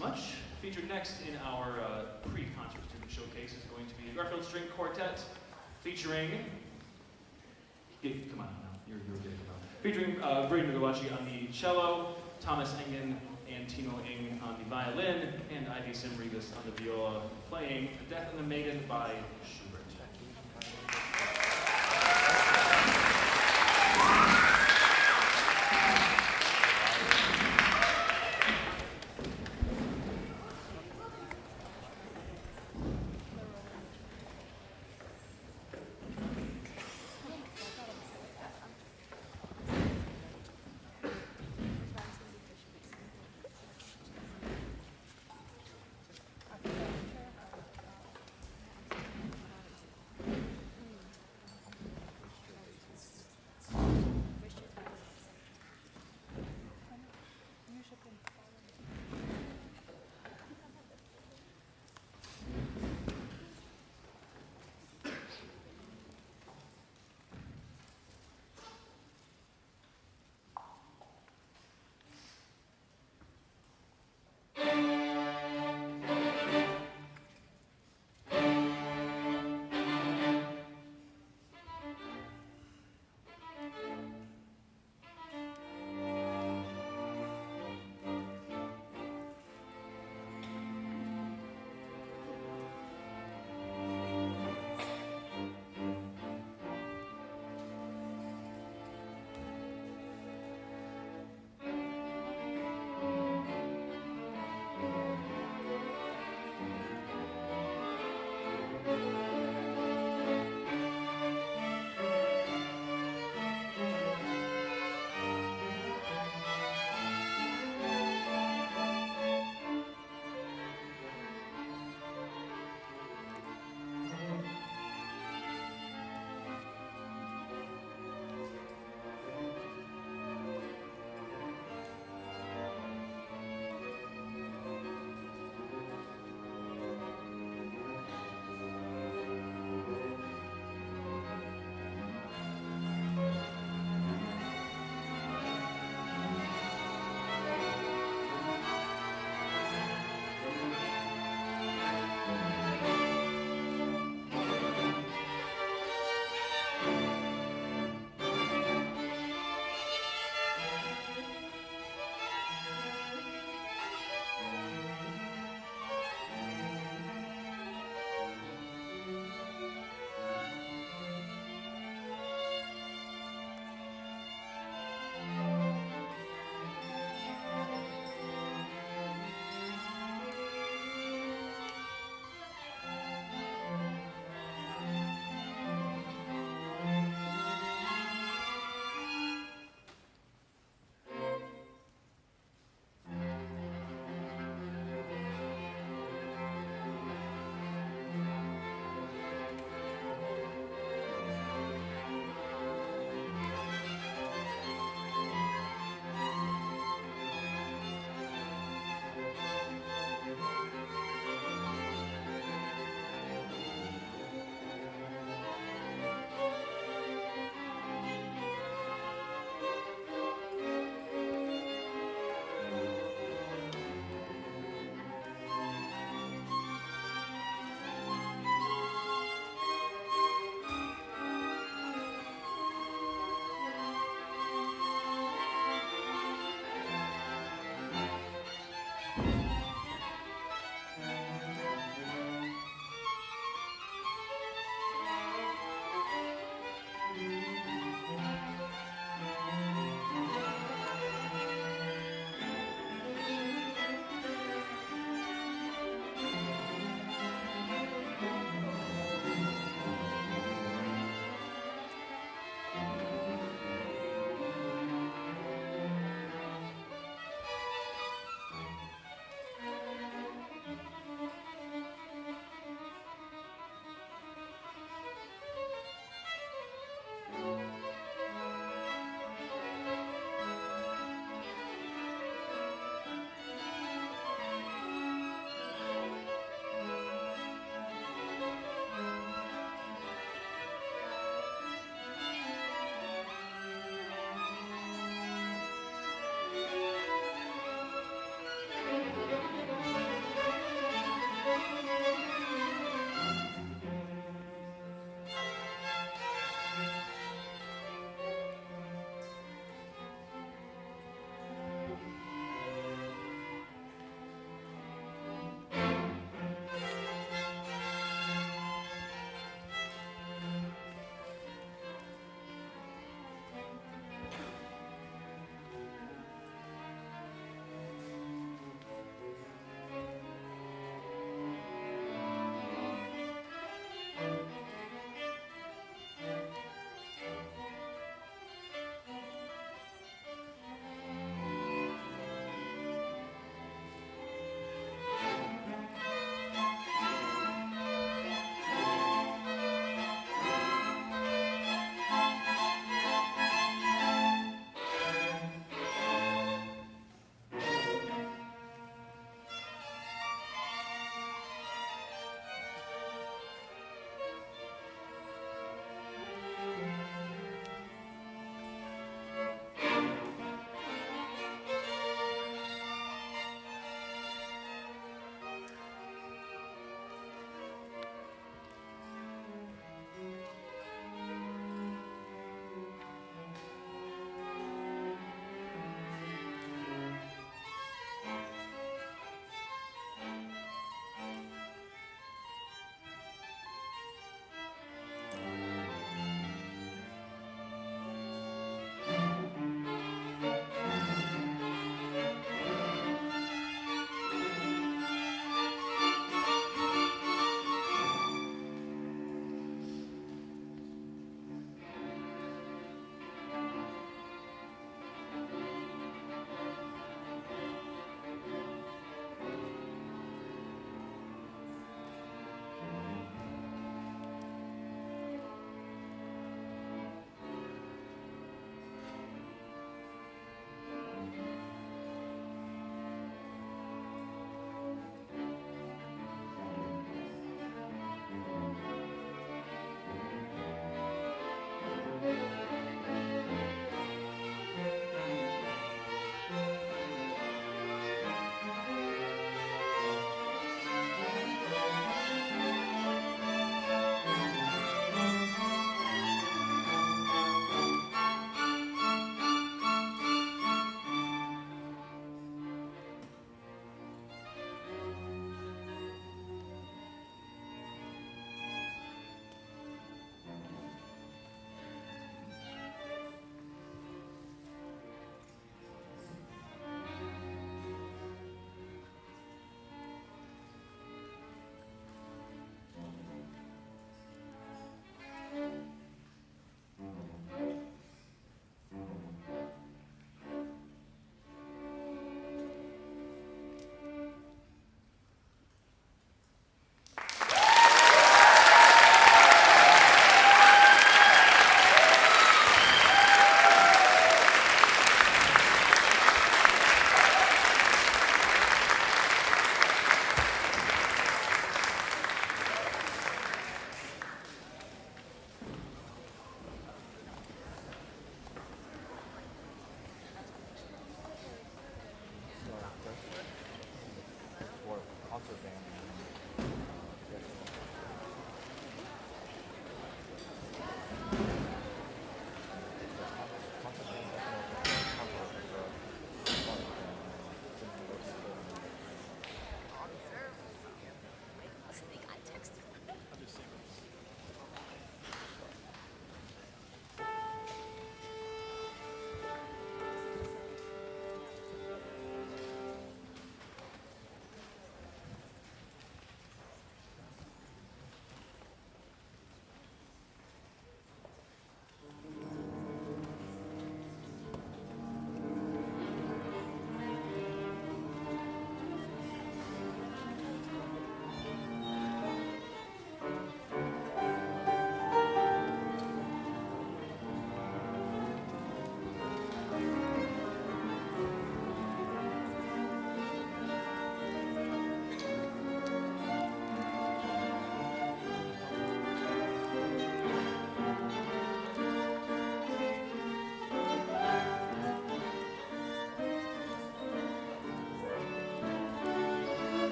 much. Featured next in our pre-concert student showcase is going to be the Garfield String Quartet, featuring. Come on now, you're good. Featuring Braden Migawachi on the cello, Thomas Engen and Timo Ng on the violin, and Ivy Sim Rivas on the viola, playing The Death and the Maiden by Schubert.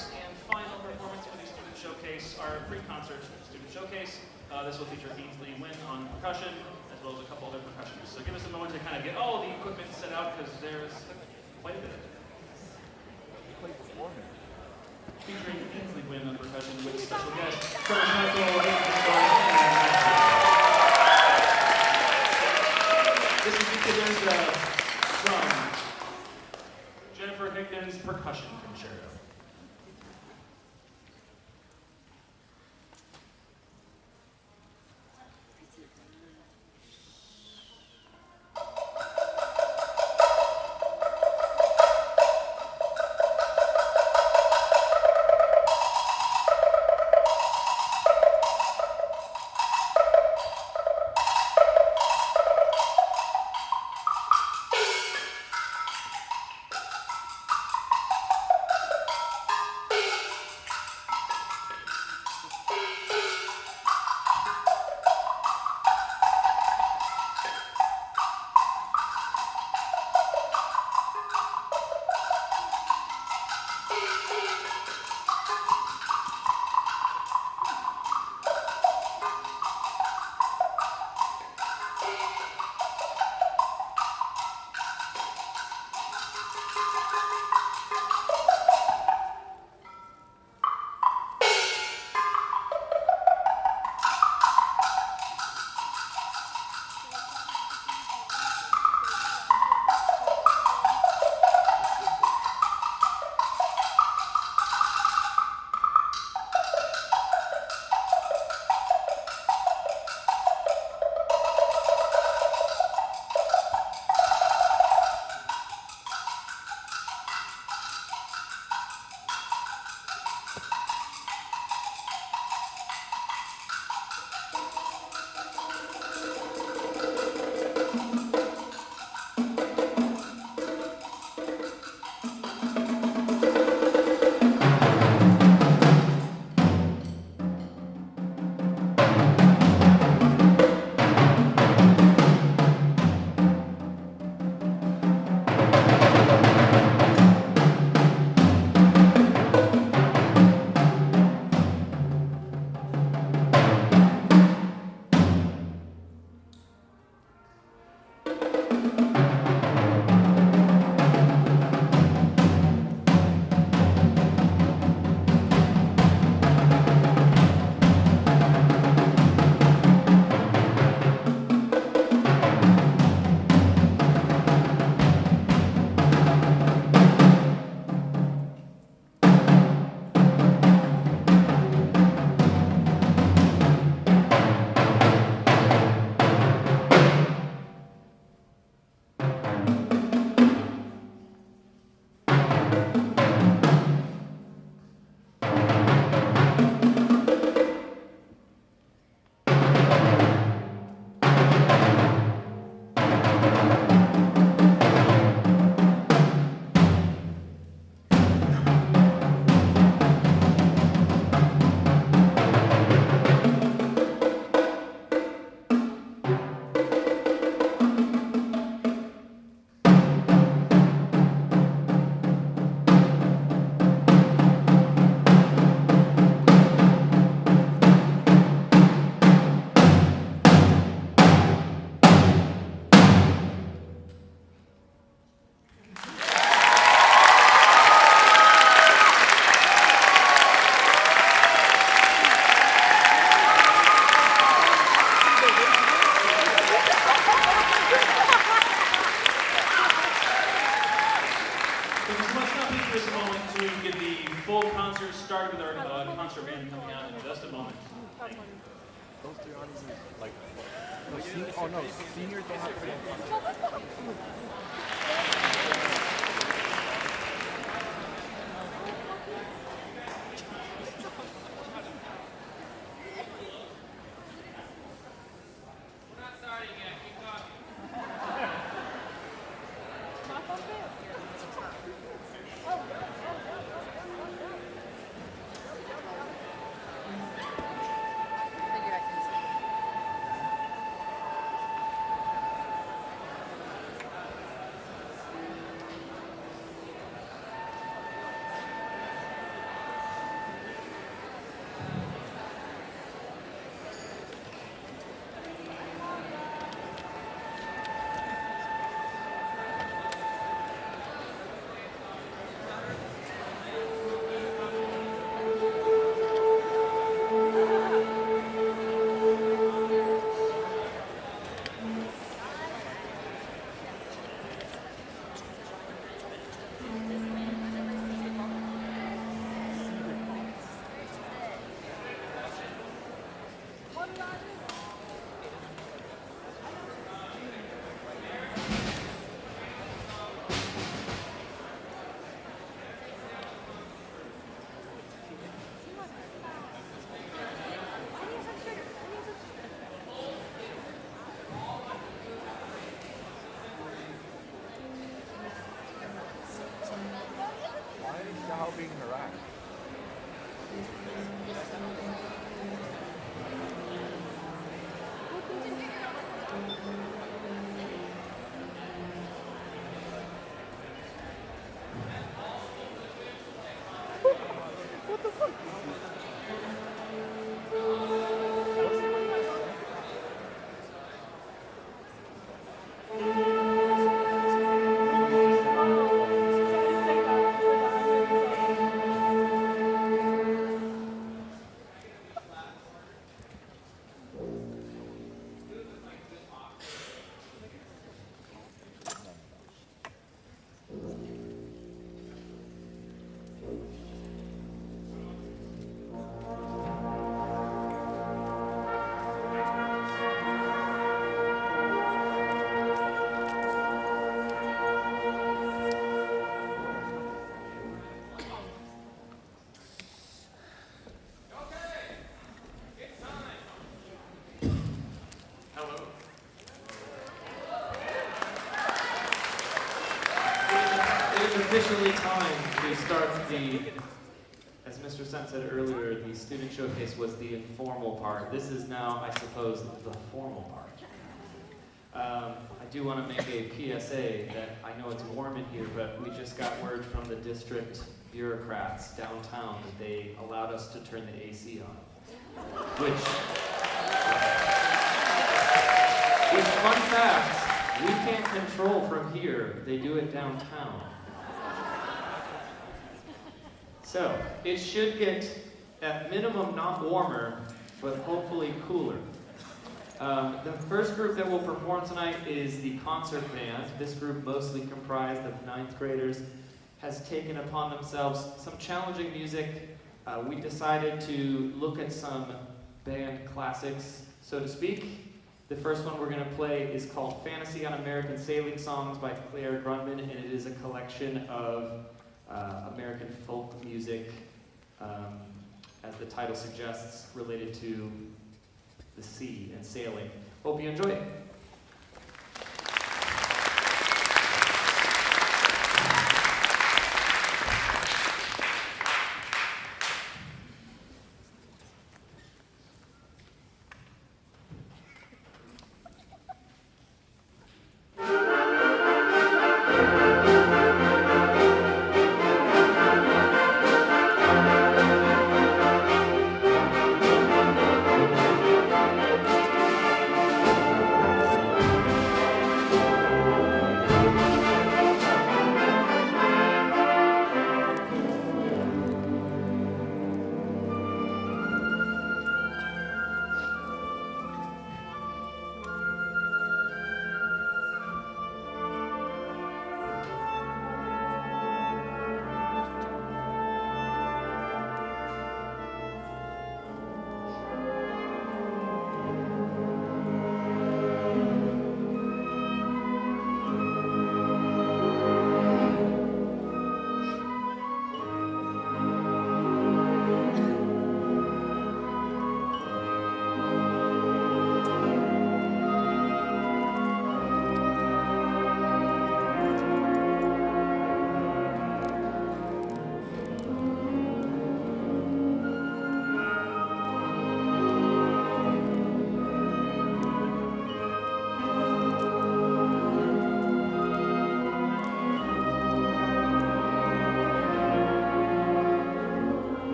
next and final performance for the Student Showcase, our pre-concert Student Showcase. This will feature Ainsley Wynn on percussion, as well as a couple other percussionists. So give us a moment to kind of get all the equipment set out, because there's quite a bit. Featuring Ainsley Wynn on percussion with special guest from Michael. This is the from Jennifer Hickman's Percussion Concerto. Oh no, seniors don't have to be. Why is Xiao being harassed? What the fuck? Officially time to start the, as Mr. Sundt said earlier, the student showcase was the informal part. This is now, I suppose, the formal part. I do want to make a PSA that I know it's warm in here, but we just got word from the district bureaucrats downtown that they allowed us to turn the AC on. Which fun fact, we can't control from here. They do it downtown. So, it should get, at minimum, not warmer, but hopefully cooler. The first group that will perform tonight is the concert band. This group, mostly comprised of 9th graders, has taken upon themselves some challenging music. We decided to look at some band classics, so to speak. The first one we're going to play is called Fantasy on American Sailing Songs by Clare, Grundman, and it is a collection of American folk music, as the title suggests, related to the sea and sailing. Hope you enjoy it.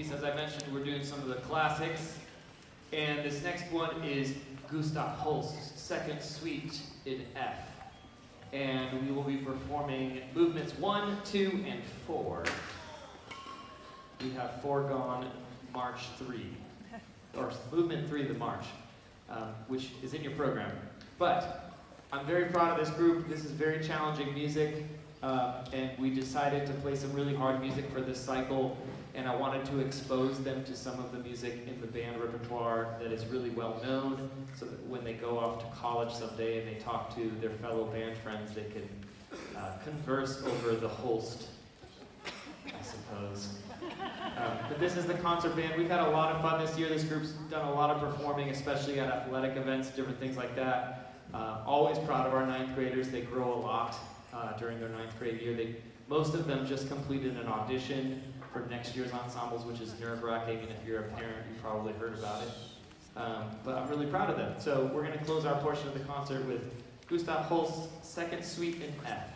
piece, as I mentioned, we're doing some of the classics. And this next one is Gustav Holst's Second Suite in F. And we will be performing movements 1, 2, and 4. We have foregone March 3, or movement 3 of the march, which is in your program. But I'm very proud of this group. This is very challenging music, and we decided to play some really hard music for this cycle, and I wanted to expose them to some of the music in the band repertoire that is really well known, so that when they go off to college someday and they talk to their fellow band friends, they can converse over the Holst, I suppose. But this is the concert band. We've had a lot of fun this year. This group's done a lot of performing, especially at athletic events, different things like that. Always proud of our 9th graders. They grow a lot during their 9th grade year. Most of them just completed an audition for next year's ensembles, which is nerve-wracking, and if you're a parent, you probably heard about it. But I'm really proud of them. So we're going to close our portion of the concert with Gustav Holst's Second Suite in F.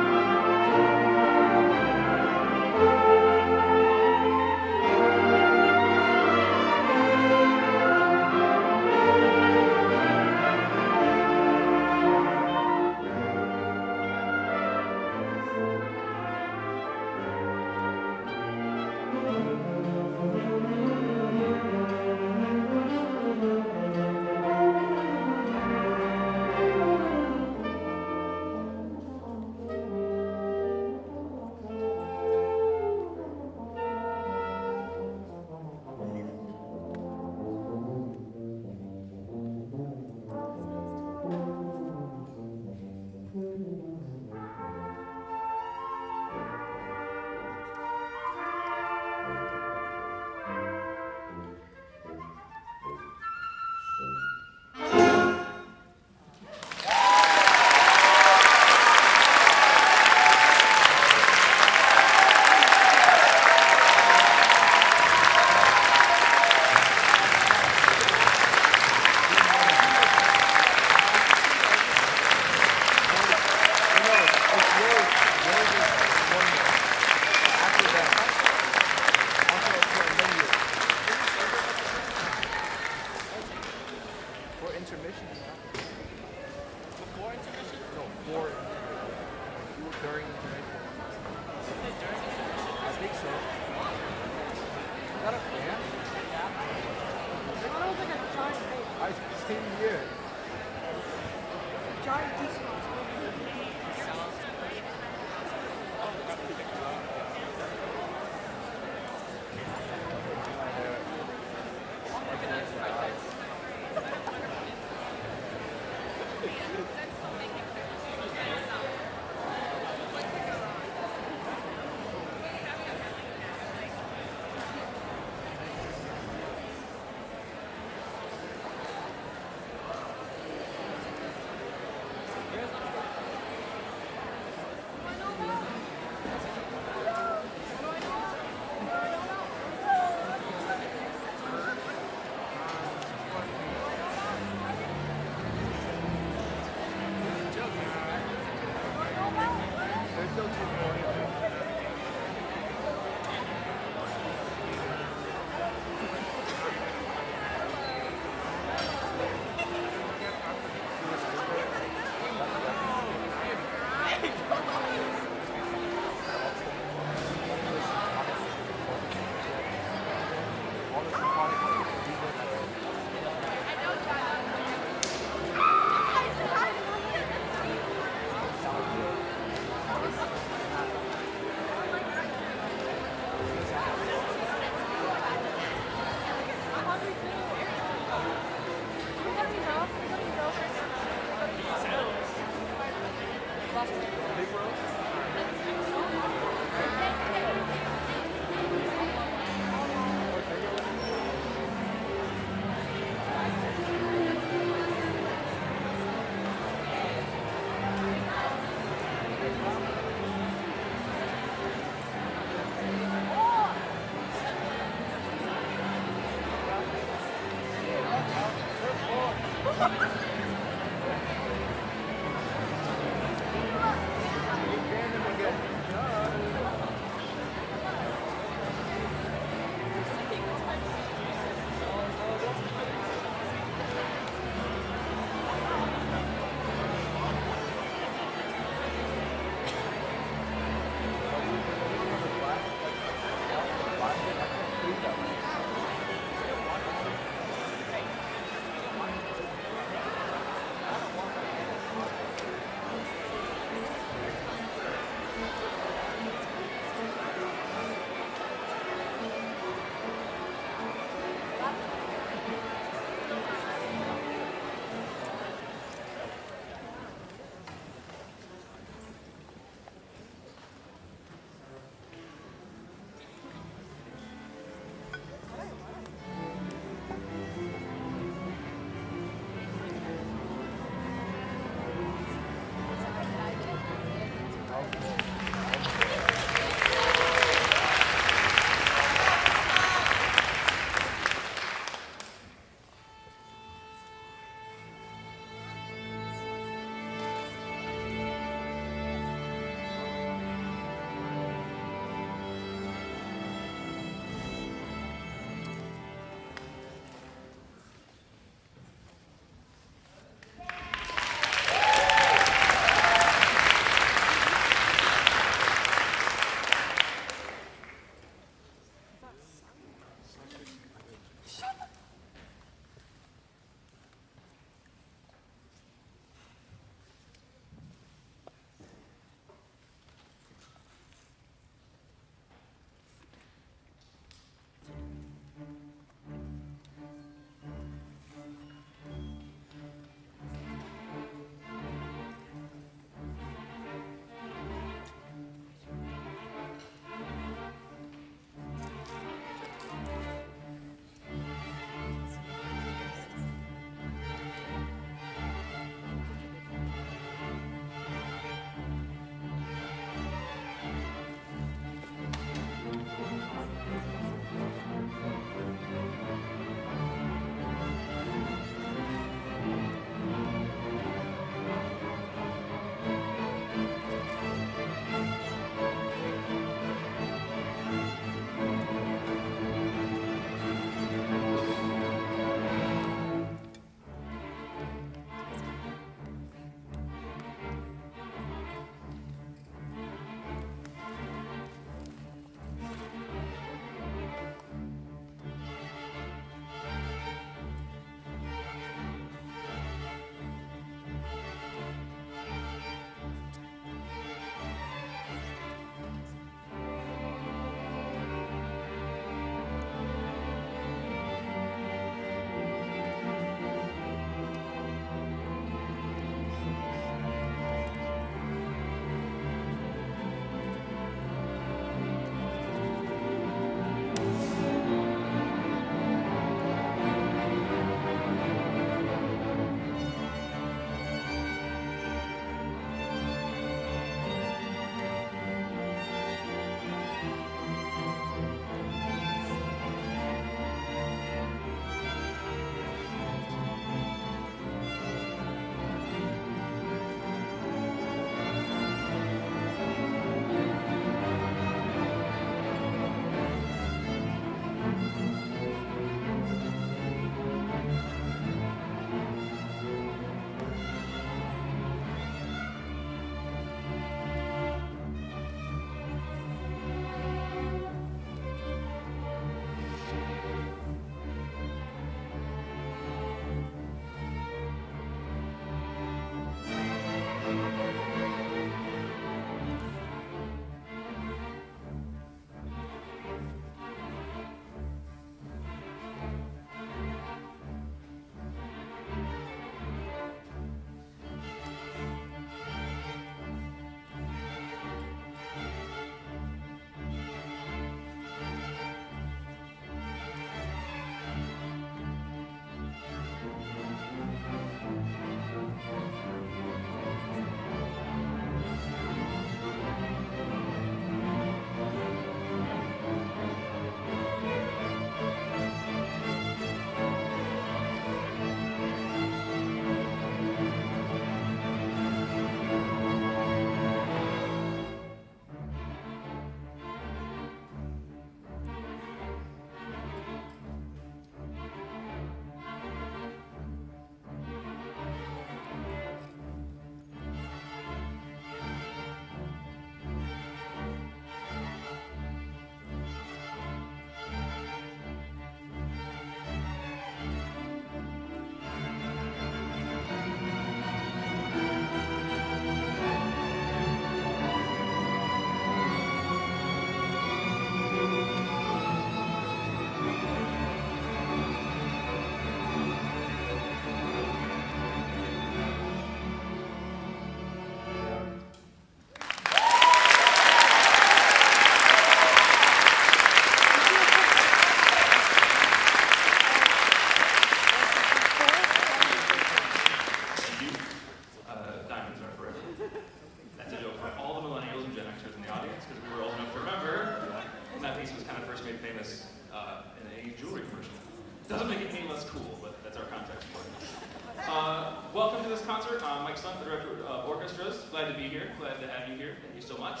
concert. I'm Mike Sundt, the director of orchestras. Glad to be here. Glad to have you here. Thank you so much.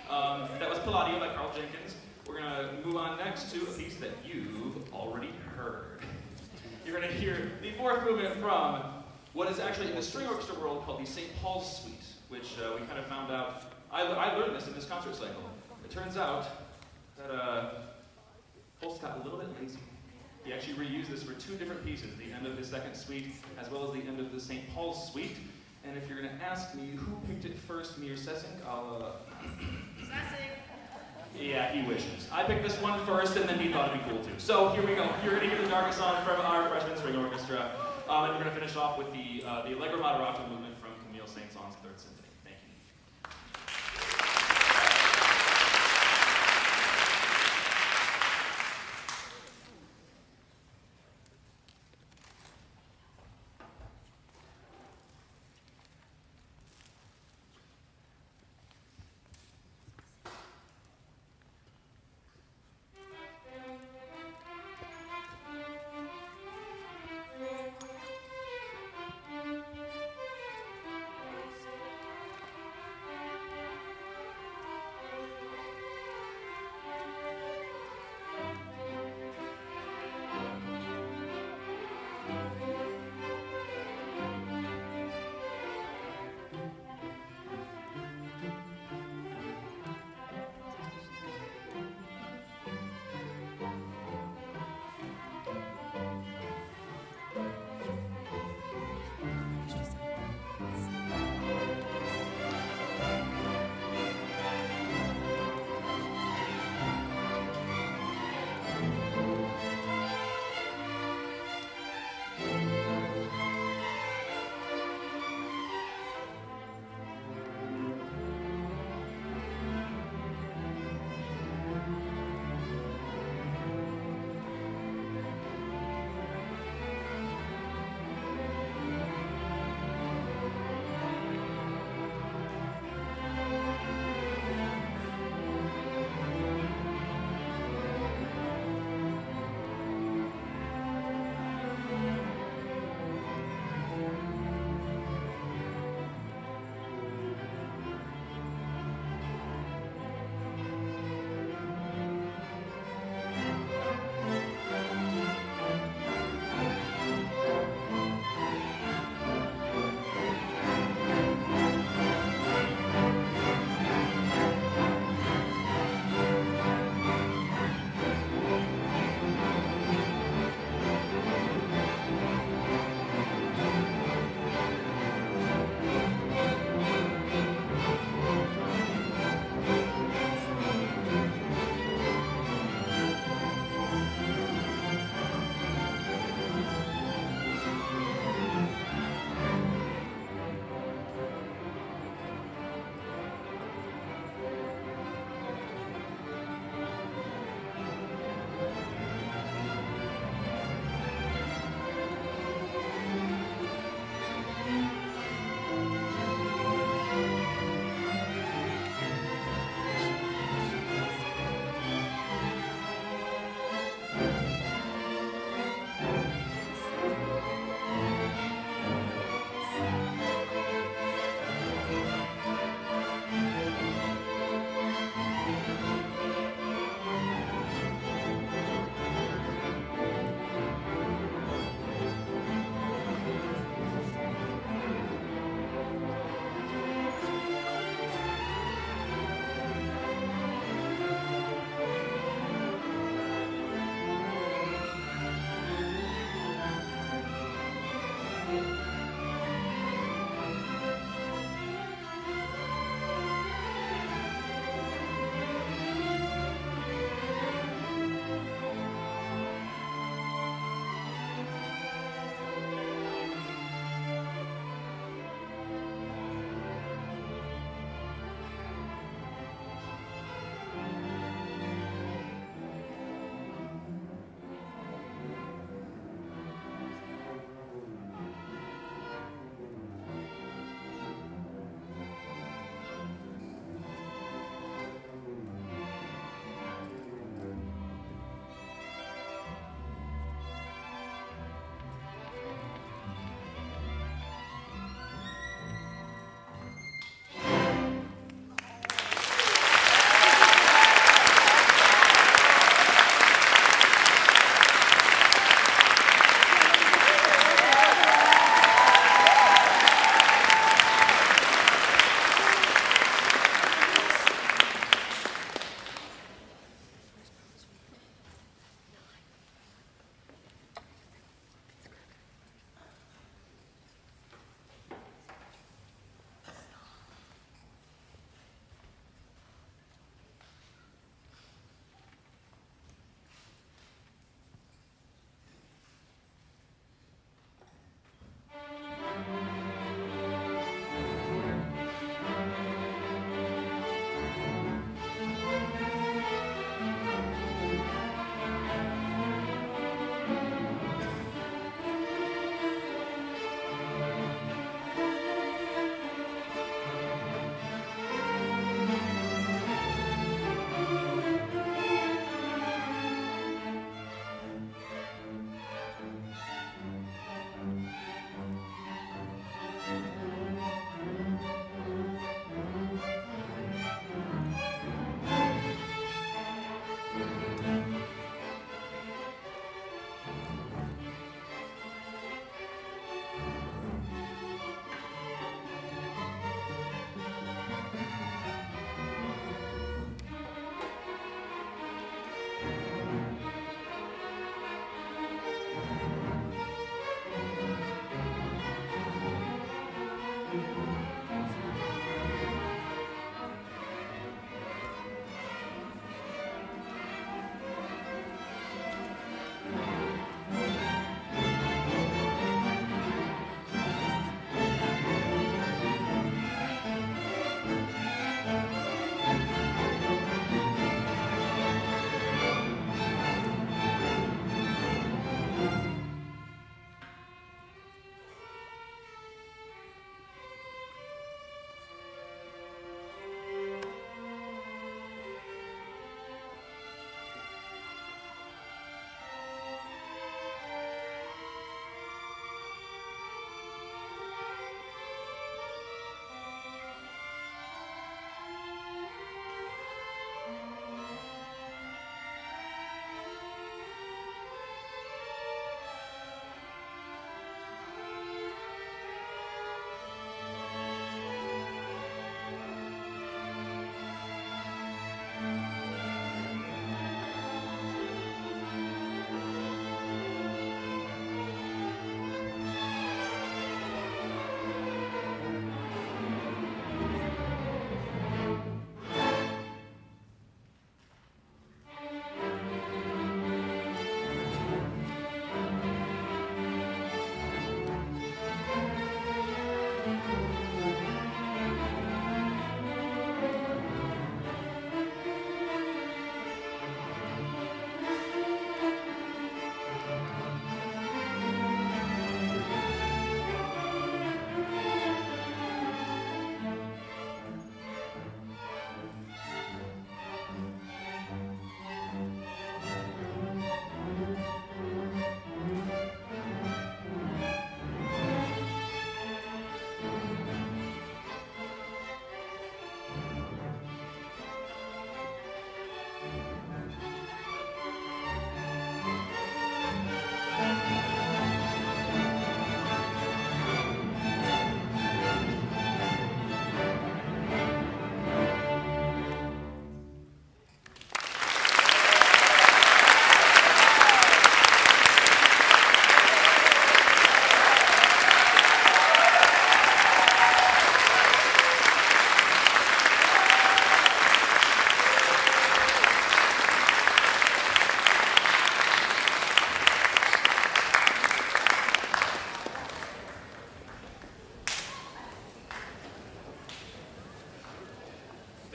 That was Palladio by Karl Jenkins. We're going to move on next to a piece that you've already heard. You're going to hear the fourth movement from what is actually in the string orchestra world called the St. Paul's Suite, which we kind of found out. I learned this in this concert cycle. It turns out that Holst got a little bit lazy. He actually reused this for two different pieces, the end of his second suite, as well as the end of the St. Paul's Suite. And if you're going to ask me who picked it first, me or Sessink, I'll... Sessink! Yeah, he wishes. I picked this one first, and then he thought it'd be cool too. So here we go. You're going to hear the Dargason from our freshman string orchestra. And we're going to finish off with the Allegro Moderato movement from Camille Saint-Saëns' Third Symphony. Thank you.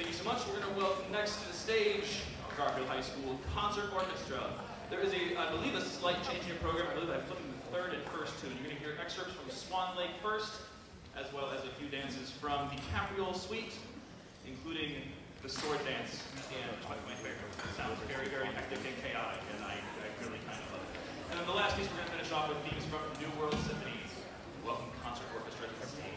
Thank you so much. We're going to welcome next to the stage Garfield High School Concert Orchestra. There is I believe, a slight change in your program. I believe I'm flipping the third and first tune. You're going to hear excerpts from Swan Lake first, as well as a few dances from the Capriole Suite, including the sword dance and my favorite. It sounds very, very hectic and chaotic, and I really kind of love it. And then the last piece, we're going to finish off with themes from New World Symphony. Welcome Concert Orchestra to the stage.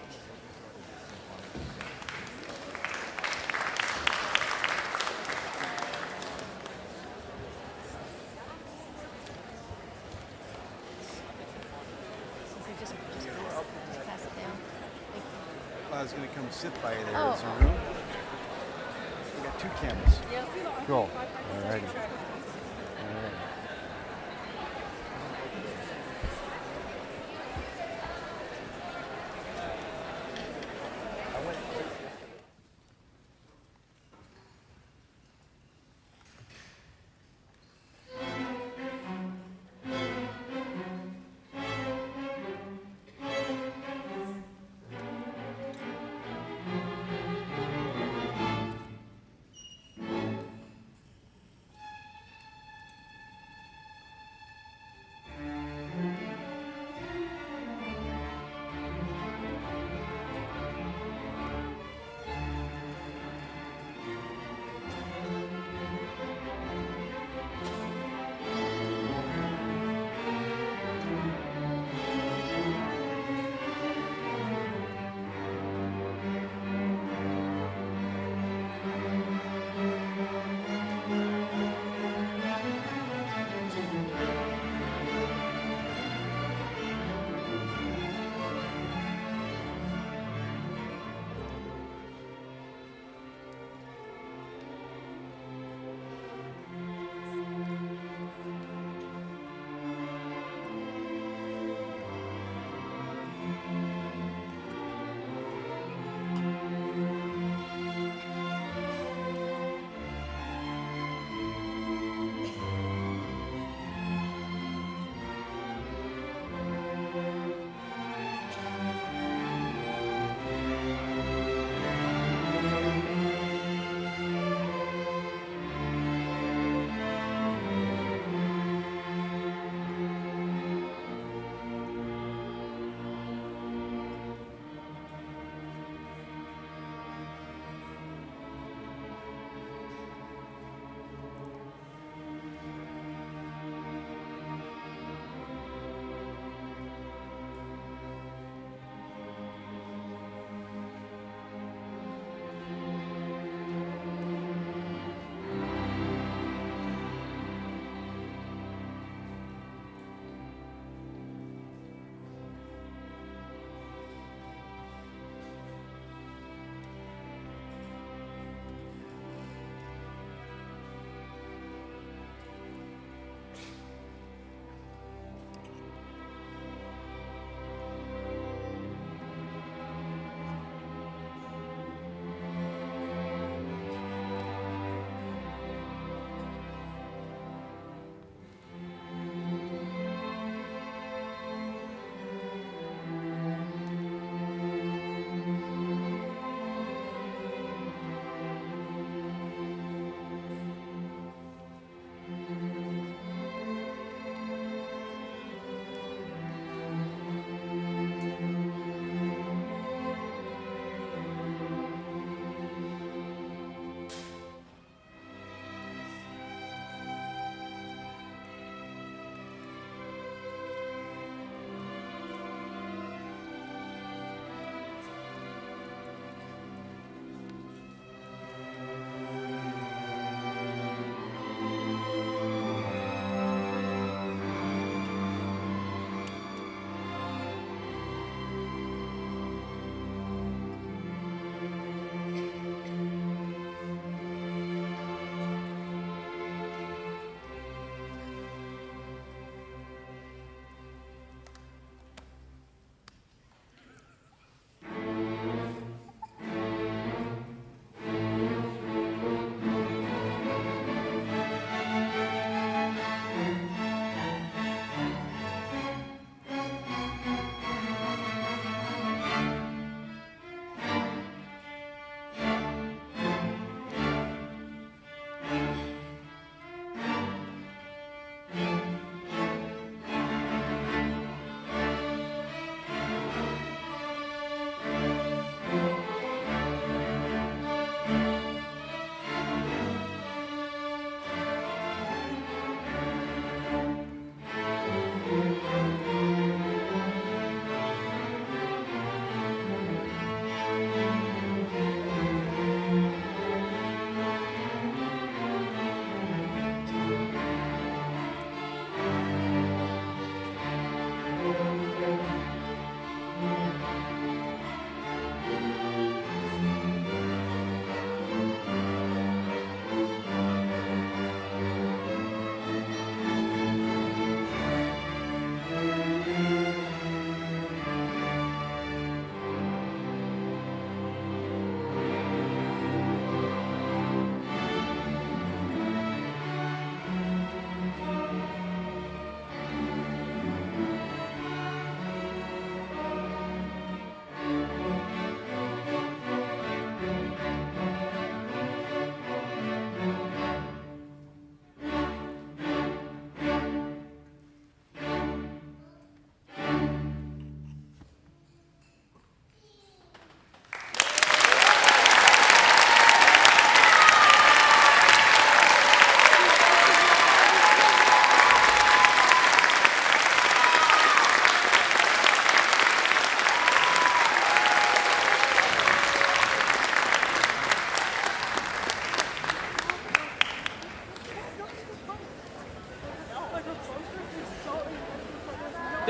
I was going to come sit by you there. Is there room? We got 2 cameras. Cool. All righty. All right.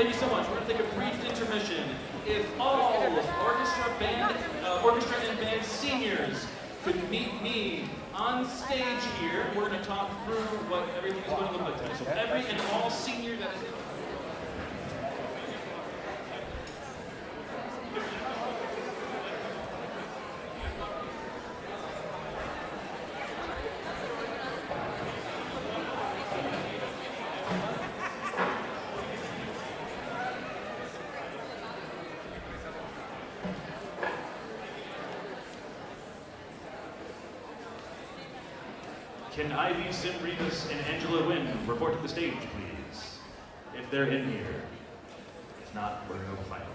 thank you so much. We're going to take a brief intermission. If all orchestra and band seniors could meet me on stage here, we're going to talk through what everything is going to look like tonight. So every and all senior that is... Can Ivy, Sim Rivas, and Angela Wynn report to the stage, please? If they're in here. If not, we're going to go find them.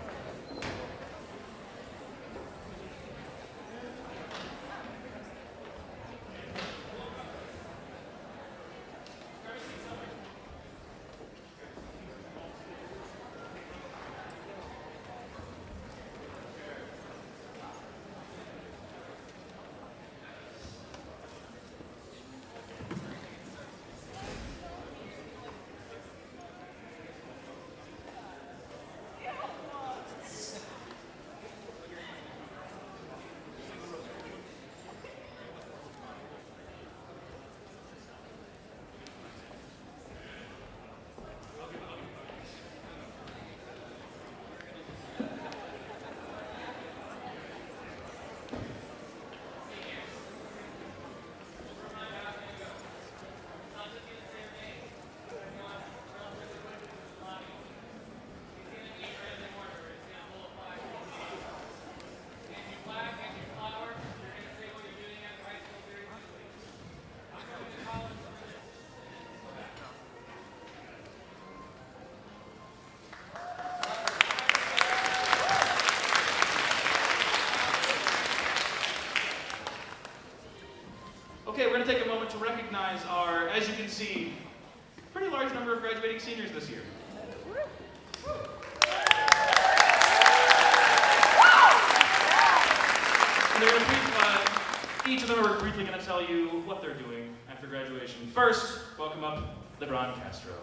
Okay, we're going to take a moment to recognize our, as you can see, pretty large number of graduating seniors this year. And they're going to each of them are briefly going to tell you what they're doing after graduation. First, welcome up LeBron Castro.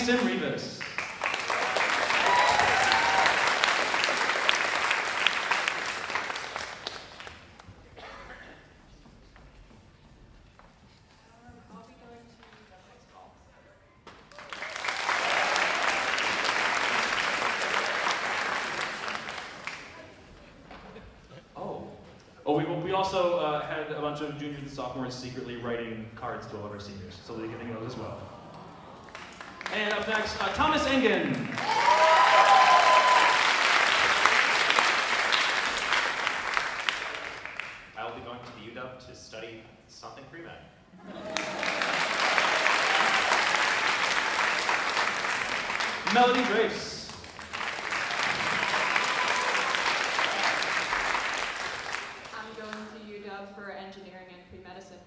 Sim Rivas. We also had a bunch of juniors and sophomores secretly writing cards to all of our seniors, so they can know as well. And up next, Thomas Engen. I'll be going to the UW to study something pre-med. Melody Grace. I'm going to UW for engineering and pre-medicine.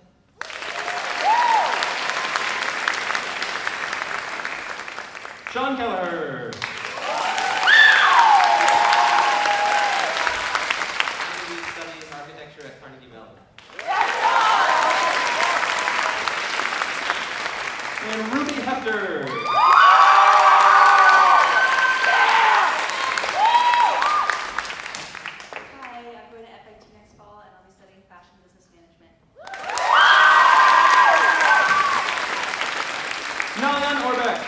Sean Keller. I'm going to be studying architecture at Carnegie Mellon. And Ruby Hefter. Hi, I'm going to FIT next fall, and I'll be studying fashion business management. Nyan Orbeck.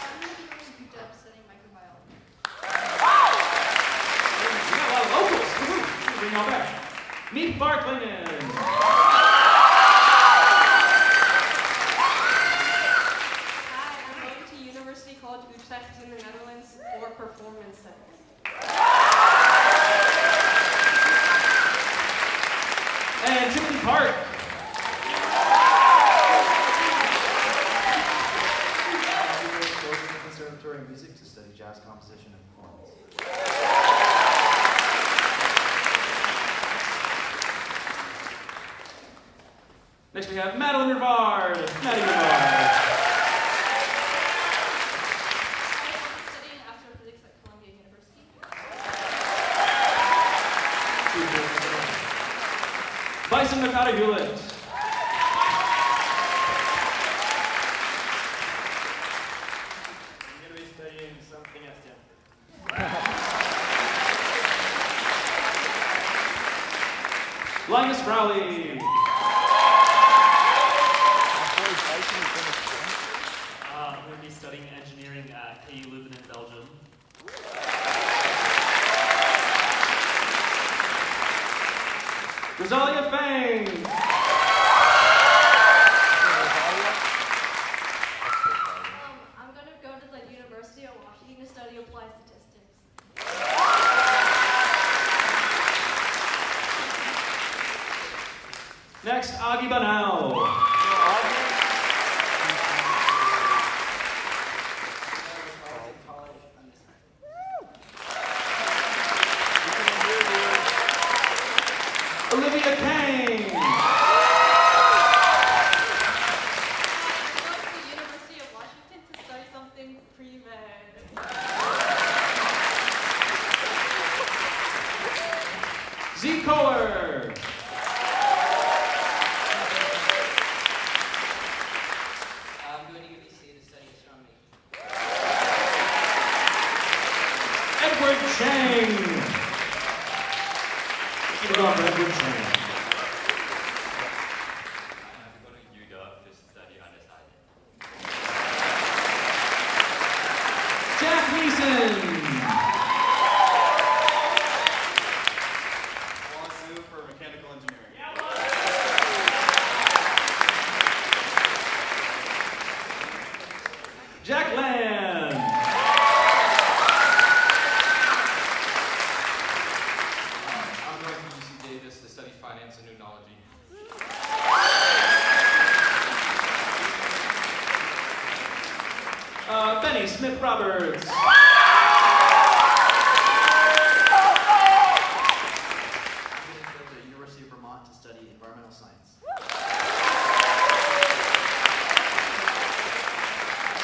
I'm going to be going to UW studying microbiology. We got a lot of locals. Woohoo. Bring y'all back. Meet Bart Lingen. Hi, I'm going to University College Utrecht in the Netherlands for performance center. And Timothy Park. Conservatory of Music to study jazz composition and performance. Next we have Madeline Rivard. Maddie Rivard. I'm studying astrophysics at Columbia University. Bison Nakata Hewlett. I'm going to be studying something at Stanford. Linus Crowley. I'm going to be studying engineering at KU Leuven in Belgium. Rosalia Fang. I'm going to go to the University of Washington to study applied statistics. Next, Agi Banal. Olivia Kane. I'm going to the University of Washington to study something pre-med. Z. Kohler. I'm going to UBC to study astronomy. Edward Chang. Keep it going for Edward Chang. I'm going to UW to study undecided. Jack Neeson. For mechanical engineering. Jack Land. I'm going to UC Davis to study finance and ethnology. Benny Smith Roberts. I'm going to go to the University of Vermont to study environmental science.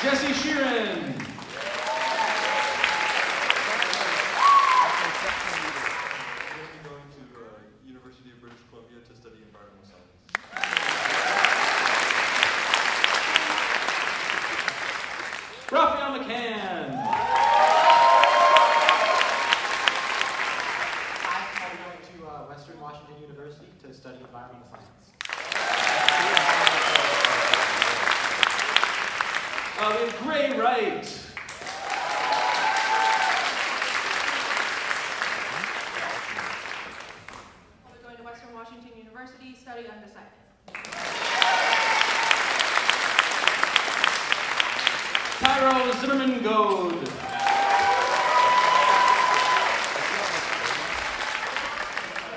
Jesse Sheeran. I'm going to be going to University of British Columbia to study environmental science. Raphael McCann. I'm going to Western Washington University to study environmental science. We have Gray Wright. I'll be going to Western Washington University, study undecided. Tyro Zimmerman Goad.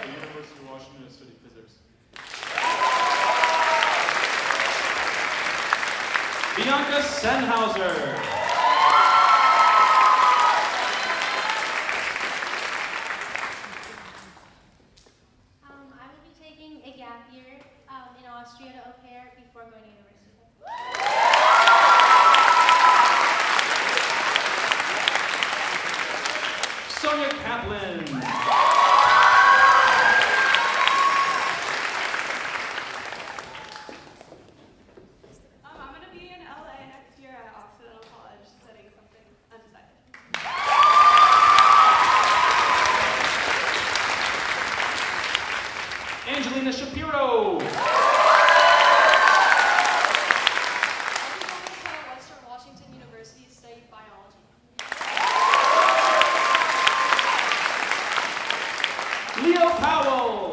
University of Washington to study physics. Sennhauser. I will be taking a gap year in Austria to au pair before going to university. Sonia Kaplan. I'm going to be in LA next year at Occidental College studying something undecided. Angelina Shapiro. Western Washington University to study biology. Leo Powell.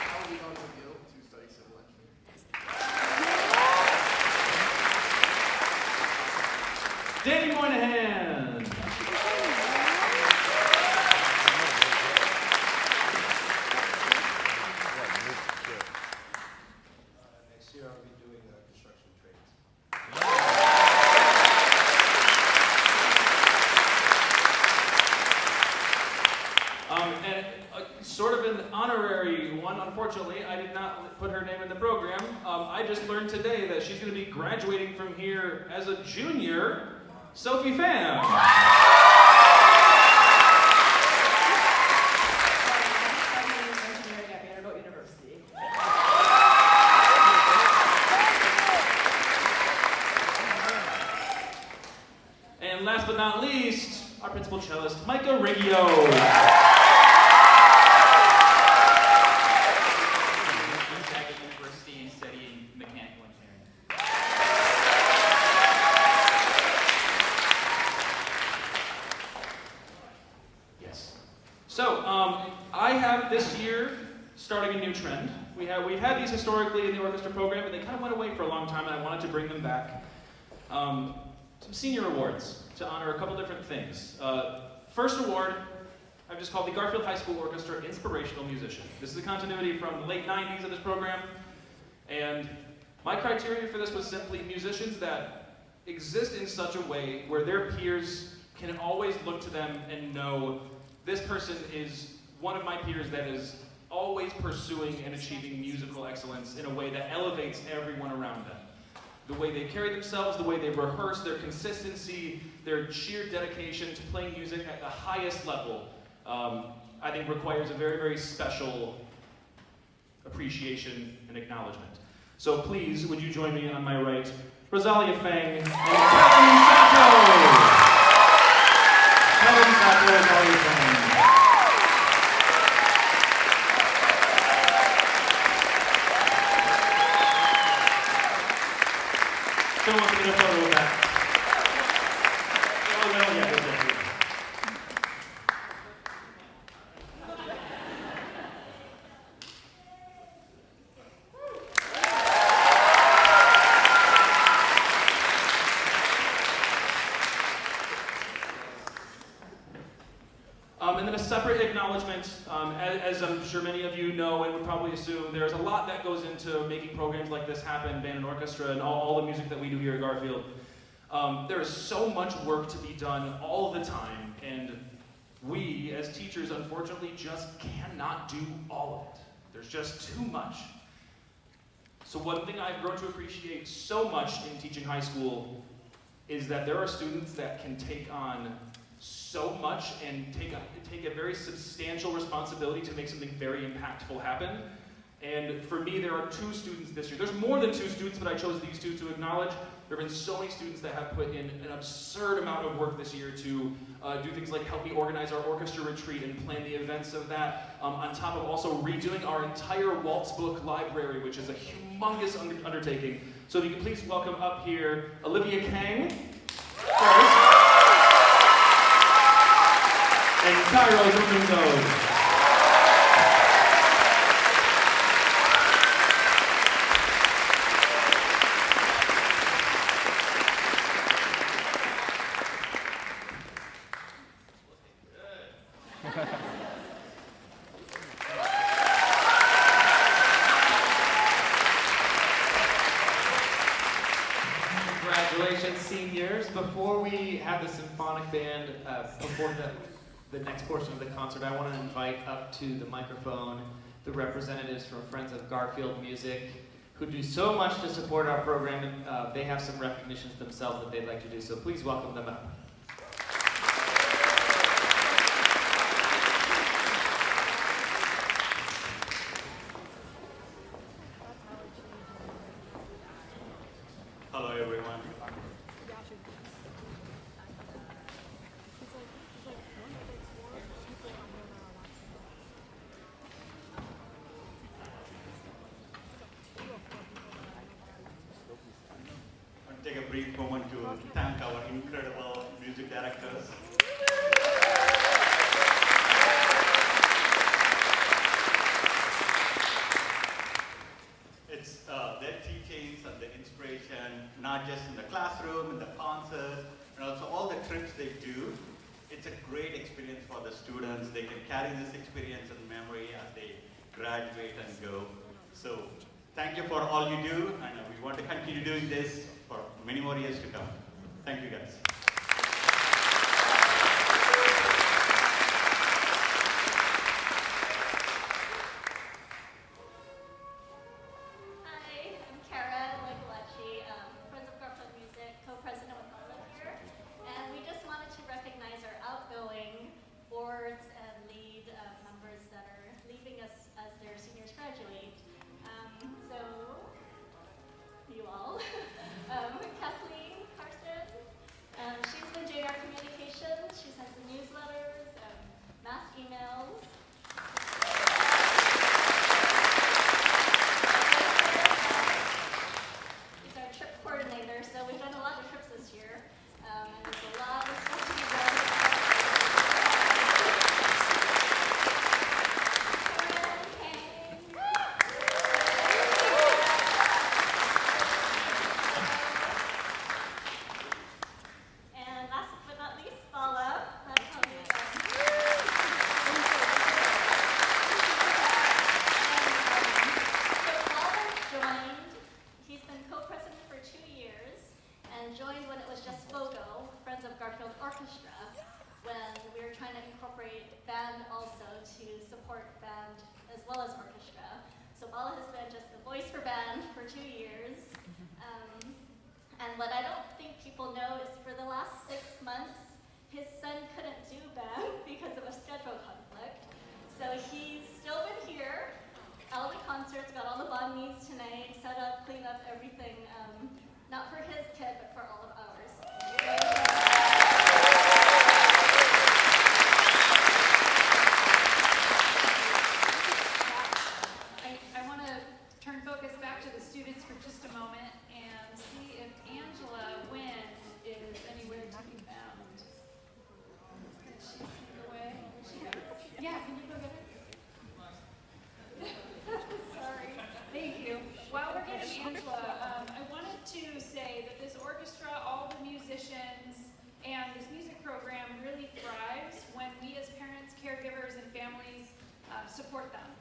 I will be going to McGill to study civil engineering. Danny Moynihan. Next year I'll be doing construction trades. And sort of an honorary one, unfortunately, I did not put her name in the program. I just learned today that she's going to be graduating from here as a junior, Sophie Pham. Engineering at Vanderbilt University. And last but not least, our principal cellist, Micah Riggio. Gonzaga University and studying mechanical engineering. Yes. So, I have this year starting a new trend. We've had these historically in the orchestra program, but they kind of went away for a long time, and I wanted to bring them back. Some senior awards to honor a couple different things. First award, I've just called the Garfield High School Orchestra Inspirational Musician. This is a continuity from the late 90s of this program, and my criteria for this was simply musicians that exist in such a way where their peers can always look to them and know this person is one of my peers that is always pursuing and achieving musical excellence in a way that elevates everyone around them. The way they carry themselves, the way they rehearse, their consistency, their sheer dedication to playing music at the highest level, I think requires a very, very special appreciation and acknowledgement. So please, would you join me on my right, Rosalia Fang and Kevin Sato. Kevin Sato, Rosalia Fang. Someone wants to get a photo of that. Oh, well, yeah, exactly. And then a separate acknowledgement, as I'm sure many of you know and would probably assume, there's a lot that goes into making programs like this happen, band and orchestra, and all the music that we do here at Garfield. There is so much work to be done all the time, and we, as teachers, unfortunately just cannot do all of it. There's just too much. So one thing I've grown to appreciate so much in teaching high school is that there are students that can take on so much and take a very substantial responsibility to make something very impactful happen. And for me, there are 2 students this year. There's more than 2 students, but I chose these 2 to acknowledge. There have been so many students that have put in an absurd amount of work this year to do things like help me organize our orchestra retreat and plan the events of that, on top of also redoing our entire waltz book library, which is a humongous undertaking. So if you could please welcome up here Olivia Kang first. And Cairo Domingo. have the symphonic band perform the next portion of the concert, I want to invite up to the microphone the representatives from Friends of Garfield Music, who do so much to support our program, and they have some recognitions themselves that they'd like to do, so please welcome them up. Hello everyone. I'll take a brief moment to thank our incredible music directors. It's their teachings and the inspiration, not just in the classroom, in the concert, and also all the trips they do. It's a great experience for the students. They can carry this experience in memory as they graduate and go. So thank you for all you do, and we want to continue doing this for many more years to come. Thank you guys. Co-president with Viola here, and we just wanted to recognize our outgoing boards and lead members that are leaving us as their seniors graduate. So, you all, Kathleen Carson, she's been doing our communications. She sends the newsletters, mass emails. He's our trip coordinator, so we've done a lot of trips this year, and there's a lot of stuff to be done. And last but not least, Viola. That's how we So Paul joined. He's been co-president for 2 years and joined when it was just FOGO, Friends of Garfield Orchestra, when we were trying to incorporate band also to support band as well as orchestra. So Paul has been just the voice for band for 2 years. And what I don't think people know is for the last 6 months, his son couldn't do band because of a schedule conflict. So he's still been here, all the concerts, got all the bond meets tonight, set up, cleaned up everything, not for his kid, but for all of ours. I want to turn focus back to the students for just a moment and see if Angela Wynn is anywhere to be found. Can she sneak away? Where'd she go? Yeah, can you go get her? Sorry. Thank you. While we're getting Angela, I wanted to say that this orchestra, all the musicians, and this music program really thrives when we as parents, caregivers, and families support them.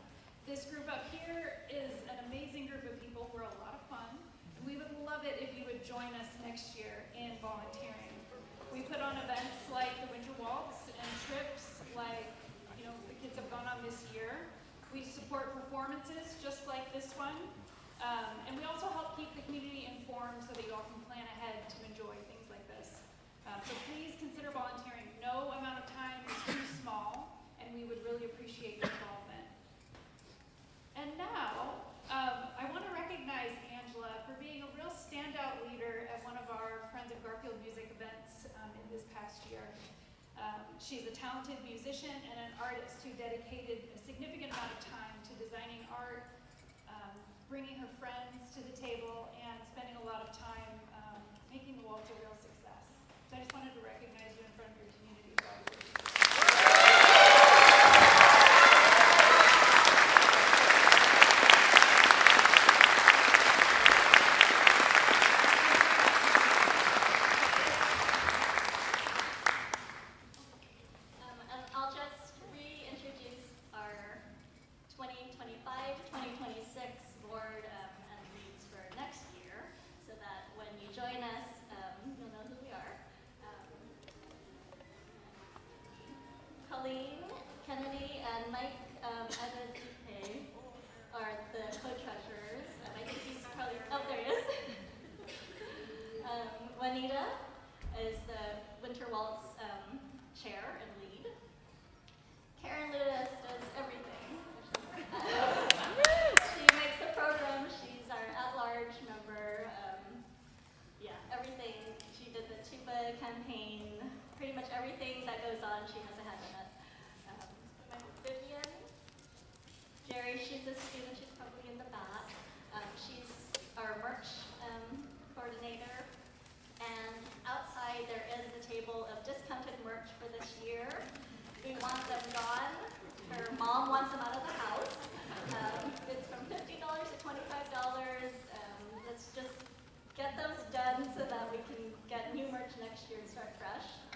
This group up here is an amazing group of people. We're a lot of fun. We would love it if you would join us next year in volunteering. We put on events like the Winter Waltz and trips like the kids have gone on this year. We support performances just like this one. And we also help keep the community informed so that you all can plan ahead to enjoy things like this. So please consider volunteering. No amount of time is too small, and we would really appreciate your involvement. And now, I want to recognize Angela for being a real standout leader at one of our Friends of Garfield music events in this past year. She's a talented musician and an artist who dedicated a significant amount of time to designing art, bringing her friends to the table, and spending a lot of time making the waltz a real success. So I just wanted to recognize you in front of your community. And I'll just reintroduce our 2025-2026 board and leads for next year, so that when you join us, you'll know who we are. everything that goes on, she has a hand in it. Vivian, Jerry, she's a student, she's probably in the back. She's our merch coordinator. And outside there is a table of discounted merch for this year. We want them gone. Her mom wants them out of the house. It's from $50 to $25. Let's just get those done so that we can get new merch next year and start fresh.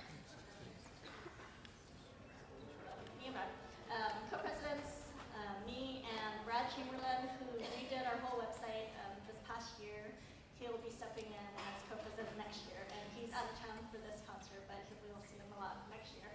Co-presidents, me and Brad Chamberlain, who redid our whole website this past year. He'll be stepping in as co-president next year, and he's out of town for this concert, but we will see him a lot next year.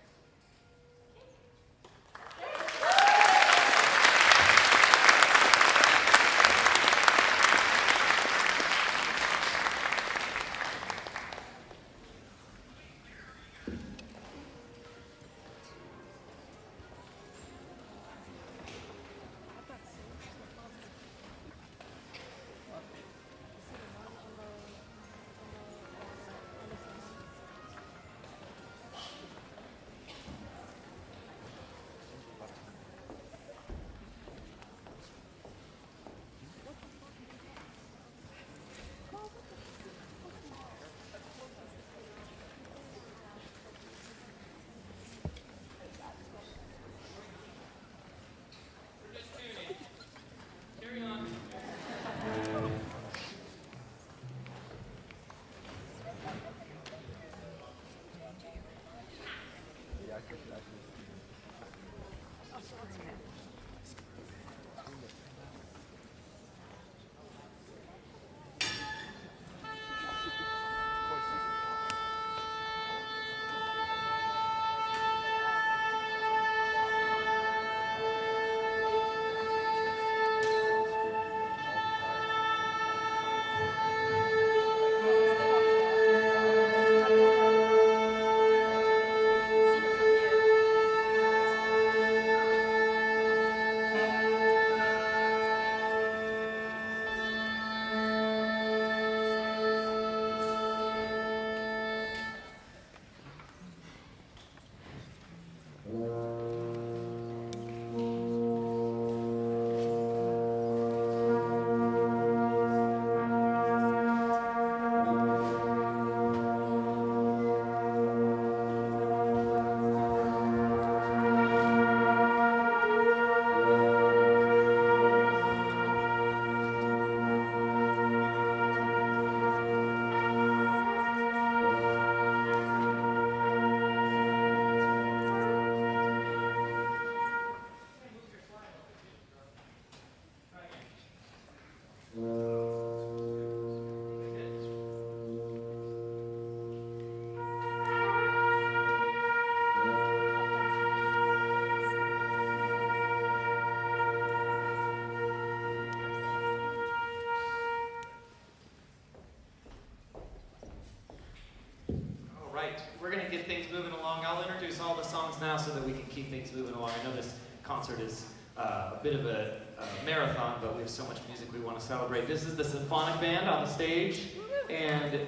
We're going to get things moving along. I'll introduce all the songs now so that we can keep things moving along. I know this concert is a bit of a marathon, but we have so much music we want to celebrate. This is the symphonic band on the stage, and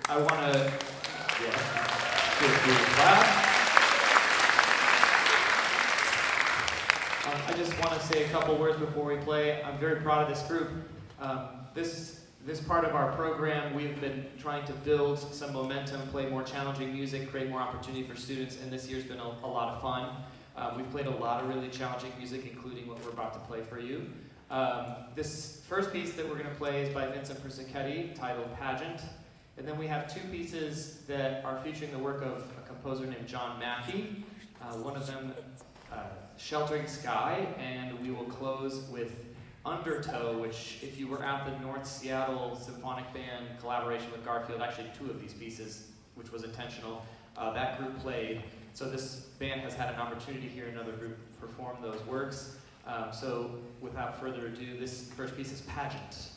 I want to do a clap. I just want to say a couple words before we play. I'm very proud of this group. This part of our program, we've been trying to build some momentum, play more challenging music, create more opportunity for students, and this year's been a lot of fun. We've played a lot of really challenging music, including what we're about to play for you. This first piece that we're going to play is by Vincent Persichetti, titled Pageant. And then we have two pieces that are featuring the work of a composer named John Mackey. One of them, Sheltering Sky, and we will close with Undertow, which, if you were at the North Seattle Symphonic Band collaboration with Garfield, actually two of these pieces, which was intentional, that group played. So this band has had an opportunity to hear another group perform those works. So without further ado, this first piece is Pageant.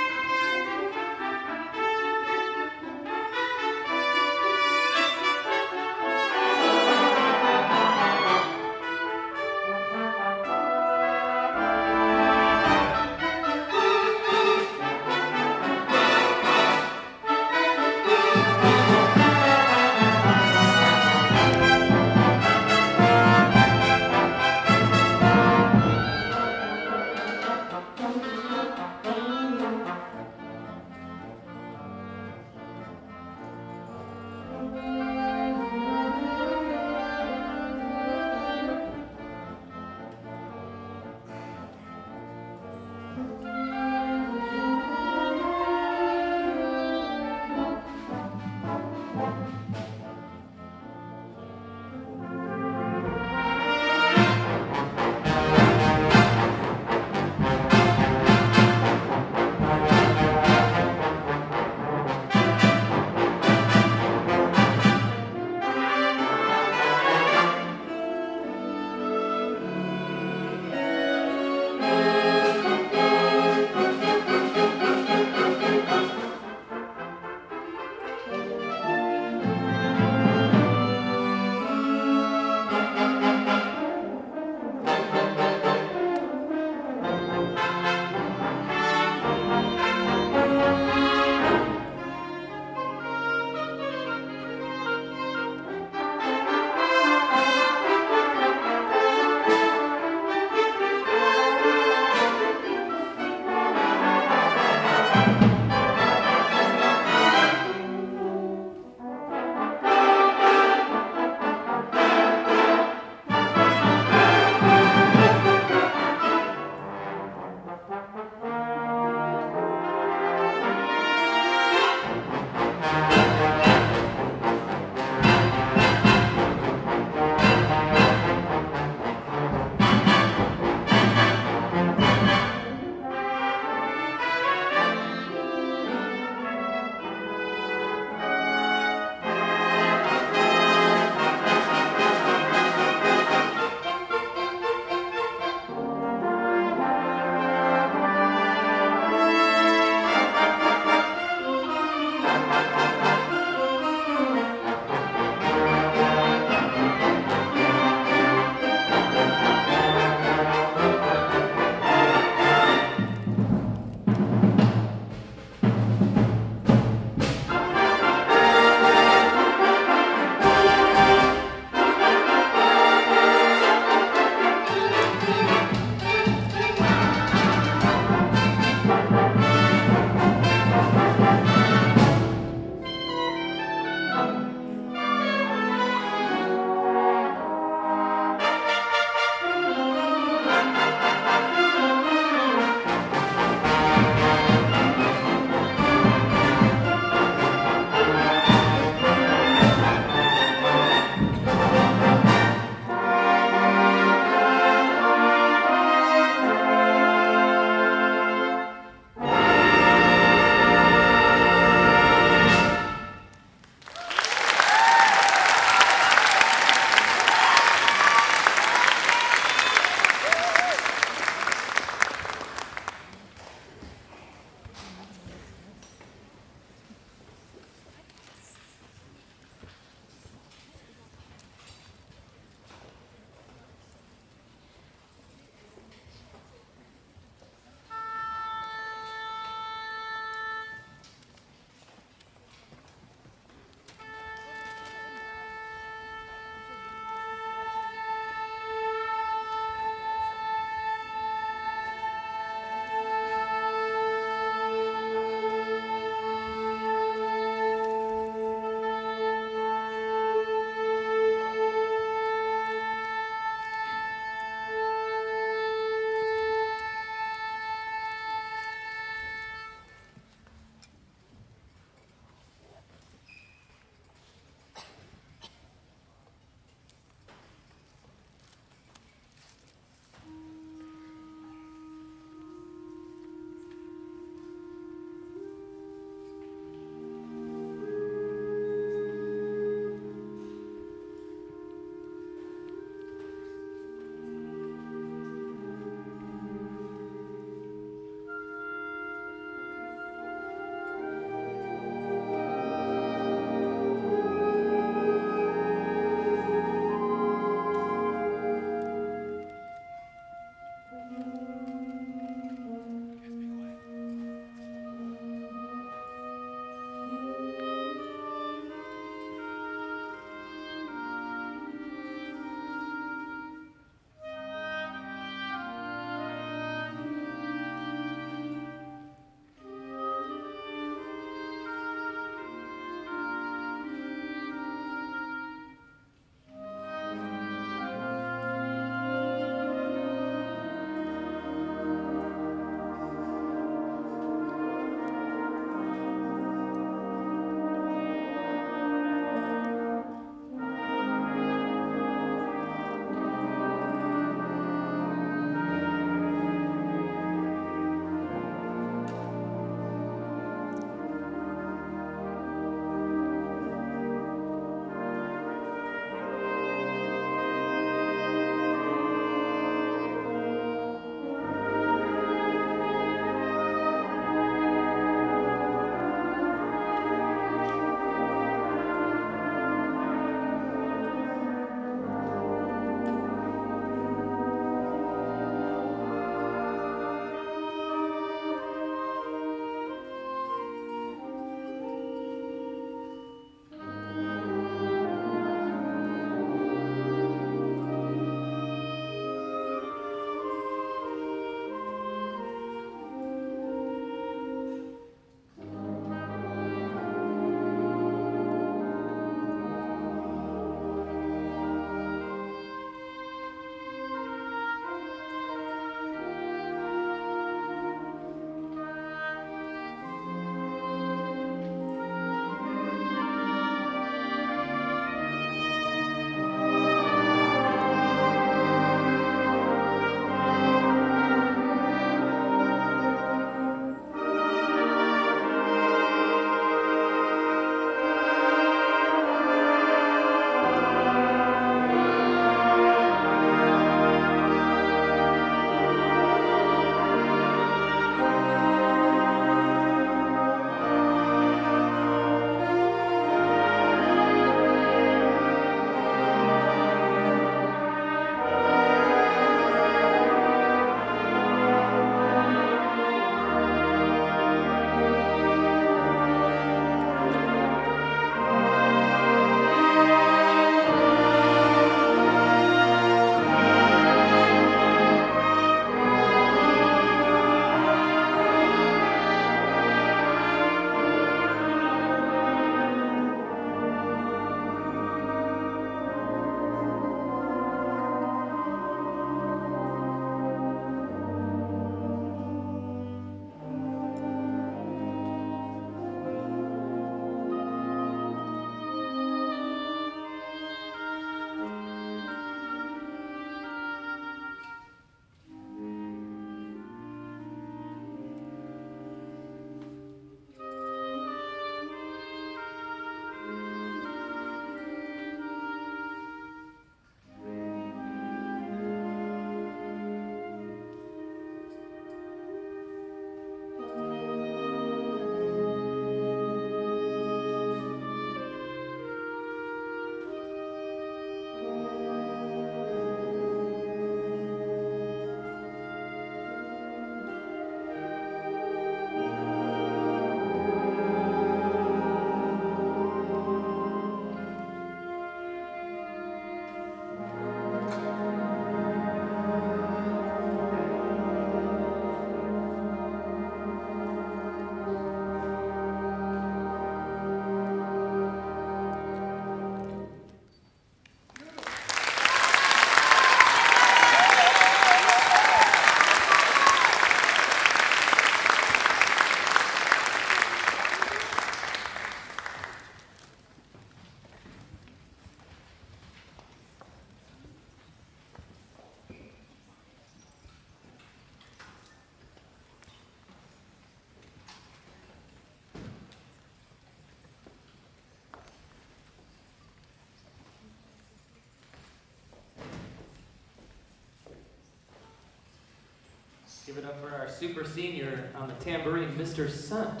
Give it up for our super senior on the tambourine, Mr. Sundt.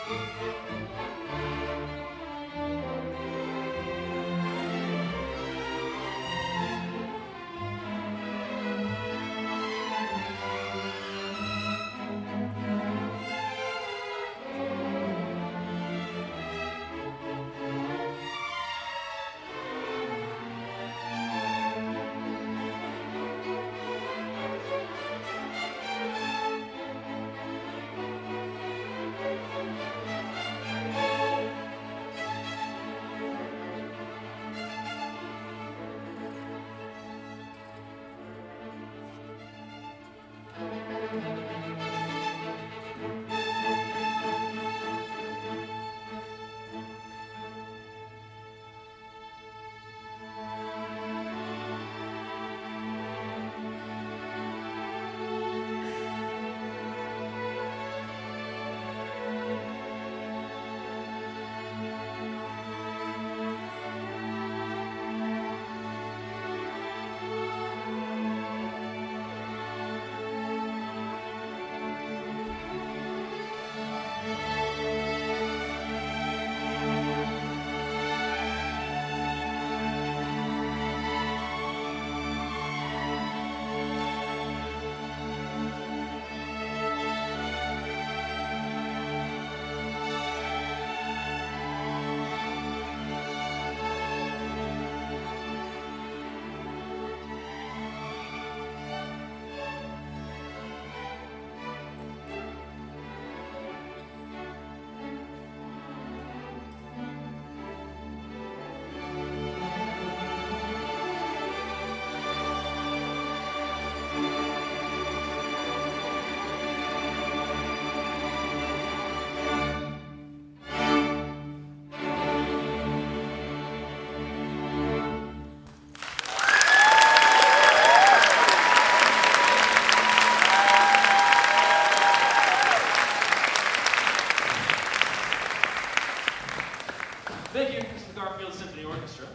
Thank you. This is the Garfield Symphony Orchestra.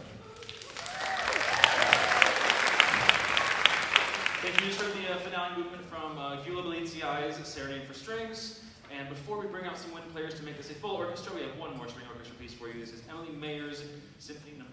Thank you. You just heard the finale movement from Viola Serenade for Strings. And before we bring out some wind players to make this a full orchestra, we have one more string orchestra piece for you. This is Emily Mayer's Symphony No. 2.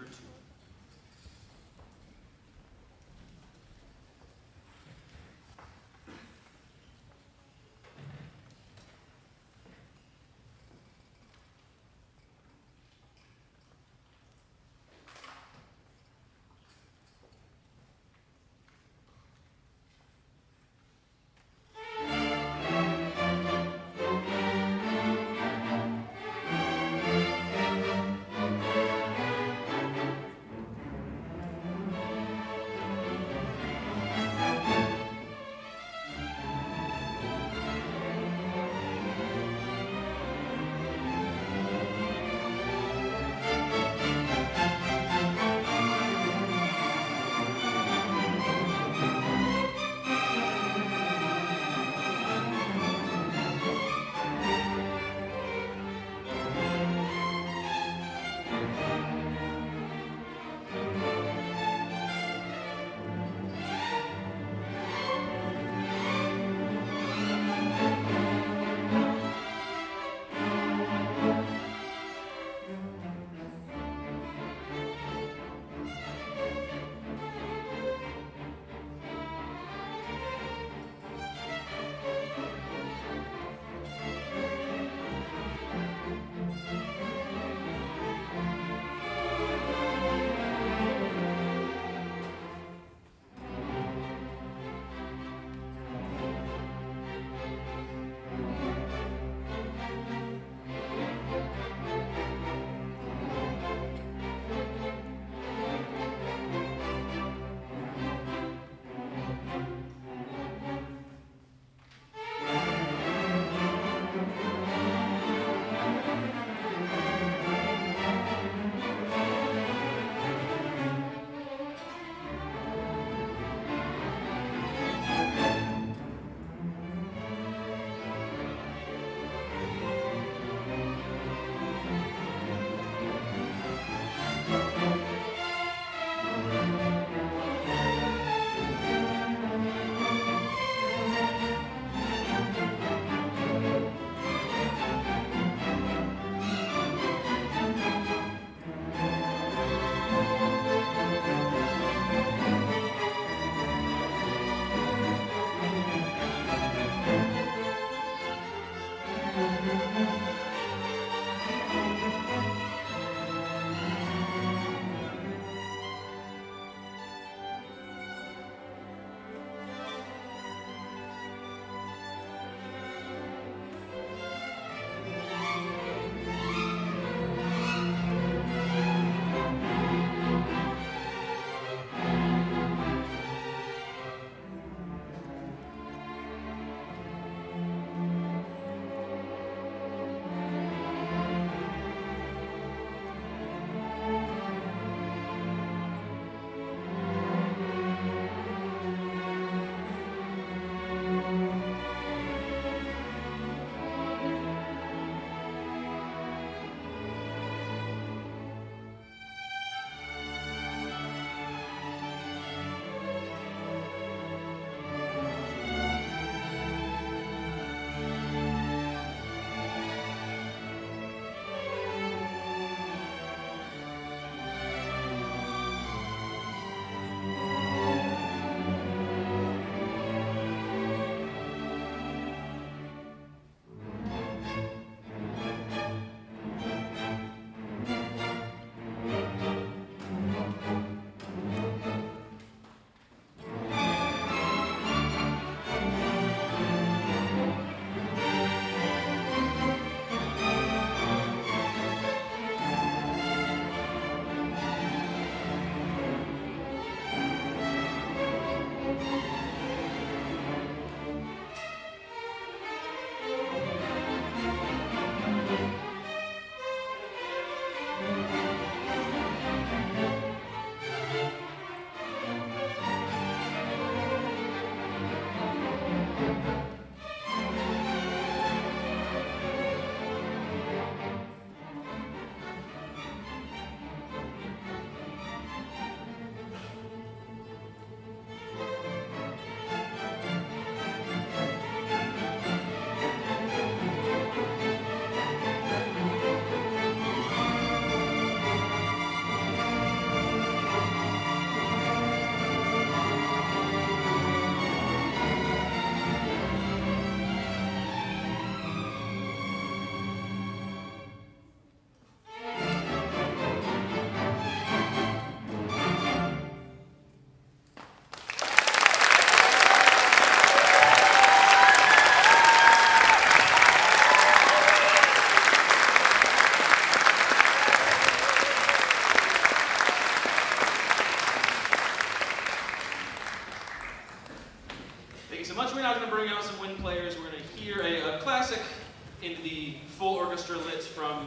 from,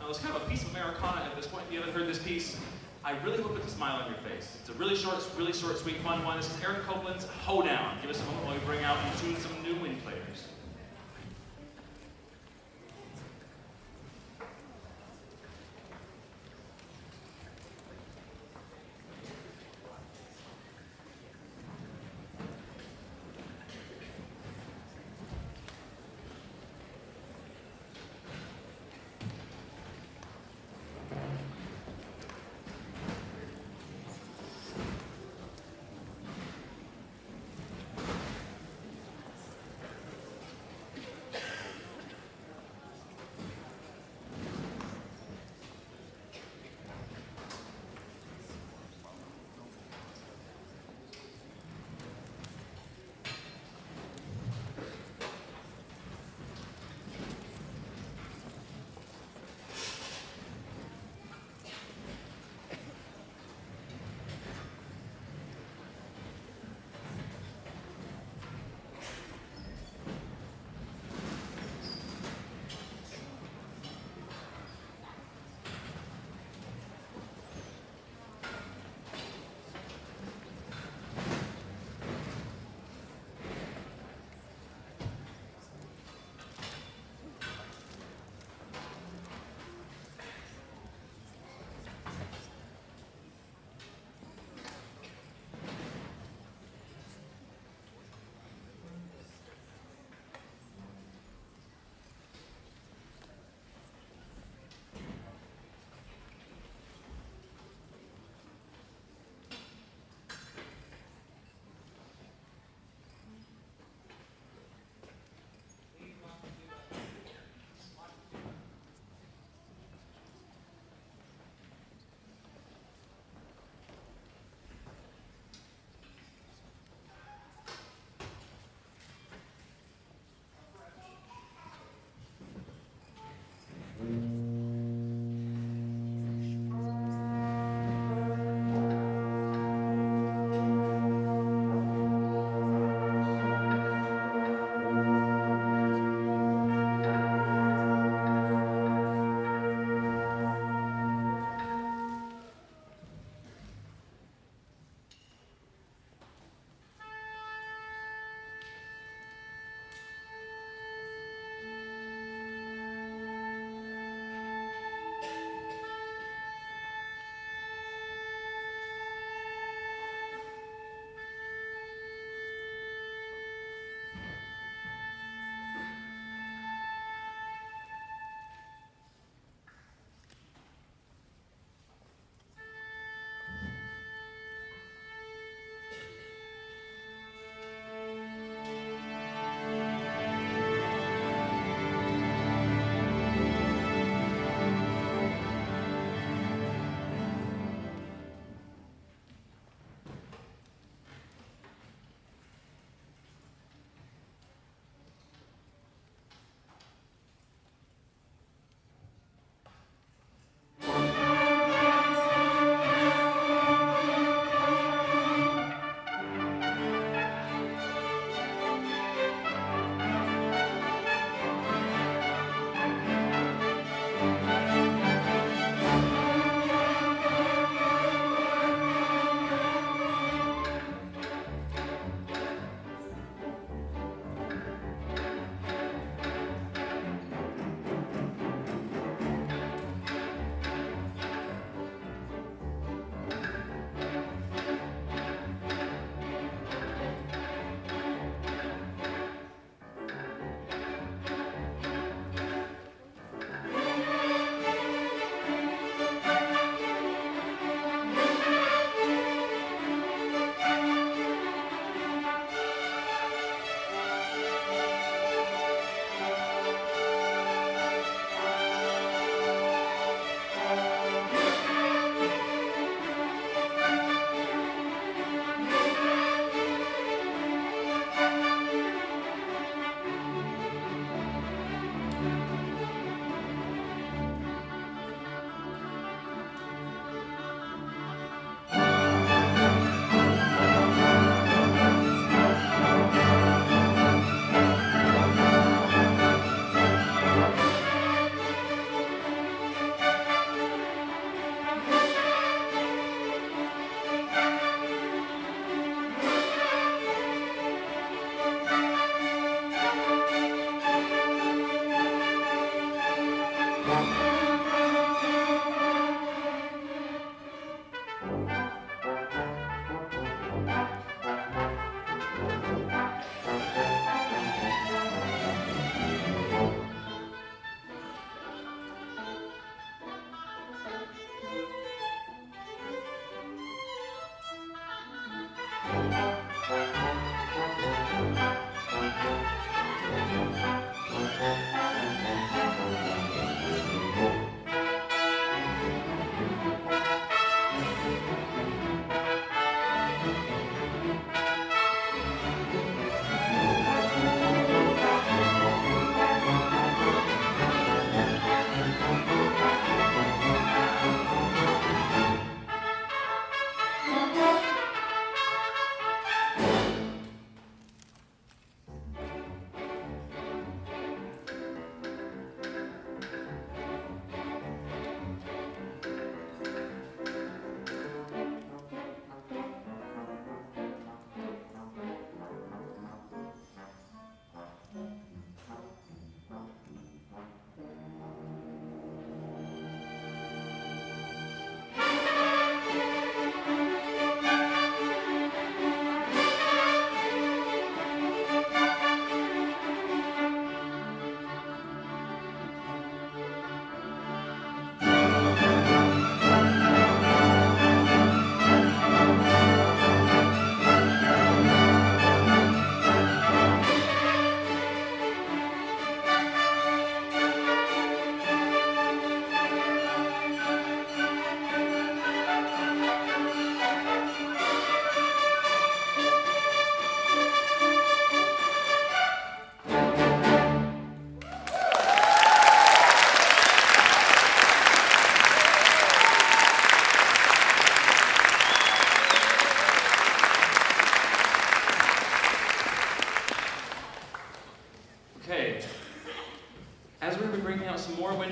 it's kind of a piece of Americana at this point. If you haven't heard this piece, I really hope it's a smile on your face. It's a really short, sweet, fun one. This is Aaron Copland's Hoedown. Give us a moment while we bring out and tune some new wind players.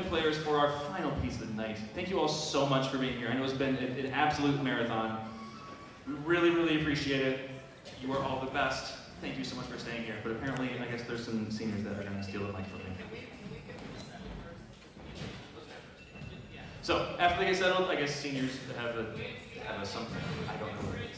players for our final piece of the night. Thank you all so much for being here. I know it's been an absolute marathon. We really, really appreciate it. You are all the best. Thank you so much for staying here. But apparently, I guess there's some seniors that are going to steal the mic from me. So, after they get settled, I guess seniors have a something. I don't know what it is.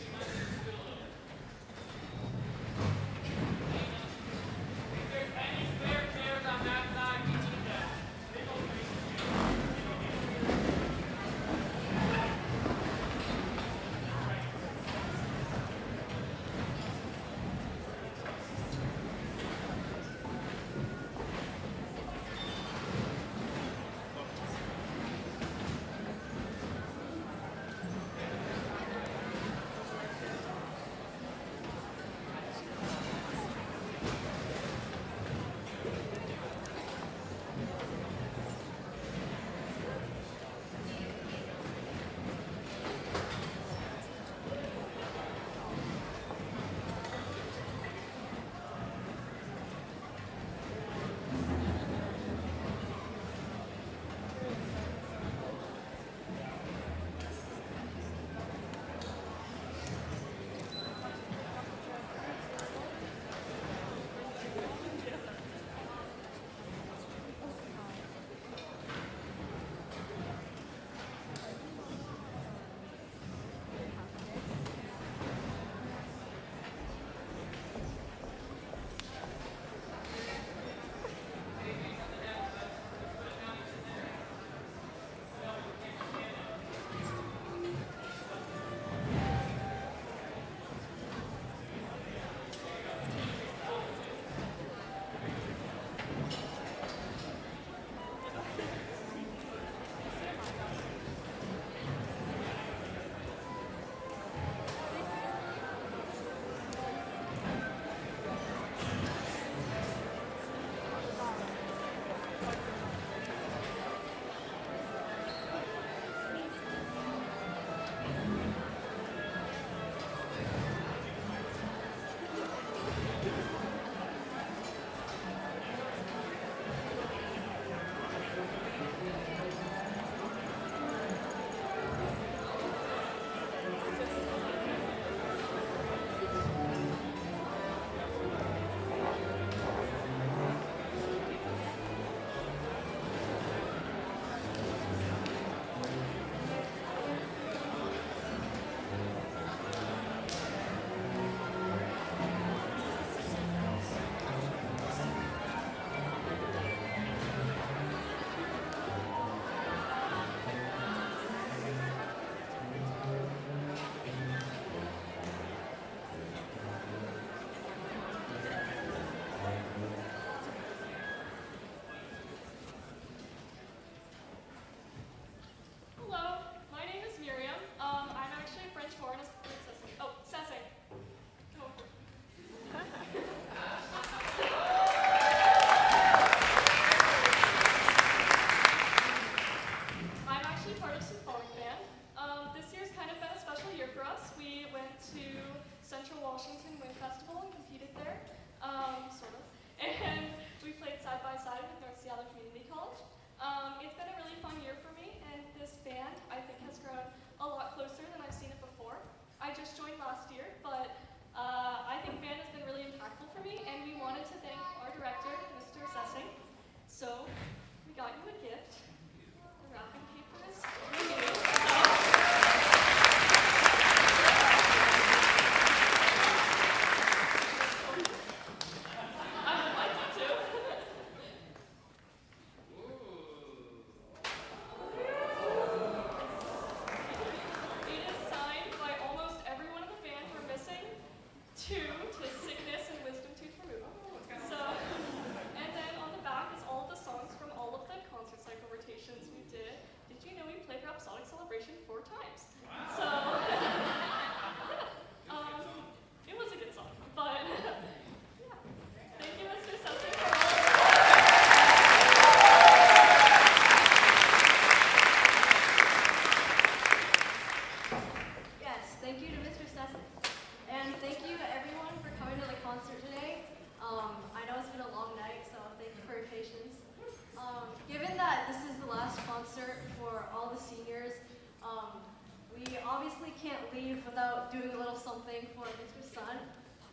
can't leave without doing a little something for Mr. Sundt.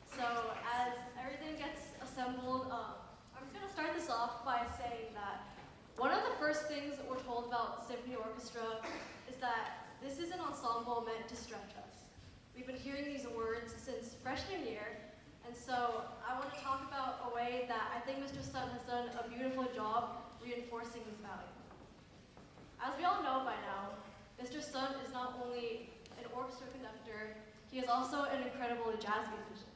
So as everything gets assembled, I'm just going to start this off by saying that one of the first things that we're told about symphony orchestra is that this is an ensemble meant to stretch us. We've been hearing these words since freshman year, and so I want to talk about a way that I think Mr. Sundt has done a beautiful job reinforcing this value. As we all know by now, Mr. Sundt is not only an orchestra conductor, he is also an incredible jazz musician.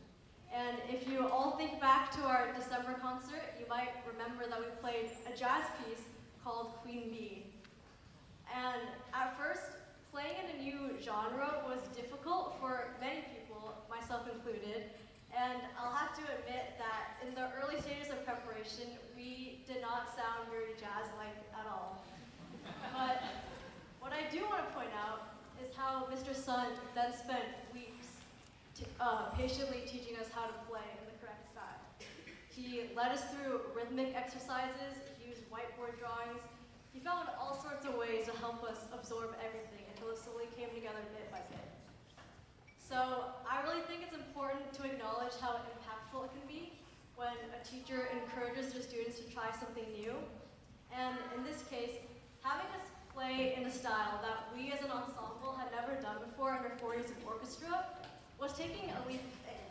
And if you all think back to our December concert, you might remember that we played a jazz piece called Queen Bee. And at first, playing in a new genre was difficult for many people, myself included. And I'll have to admit that in the early stages of preparation, we did not sound very jazz-like at all. But what I do want to point out is how Mr. Sundt then spent weeks patiently teaching us how to play in the correct style. He led us through rhythmic exercises, he used whiteboard drawings, he found all sorts of ways to help us absorb everything until it slowly came together bit by bit. So I really think it's important to acknowledge how impactful it can be when a teacher encourages their students to try something new. And in this case, having us play in a style that we as an ensemble had never done before under 4 years of orchestra was taking a leap of faith.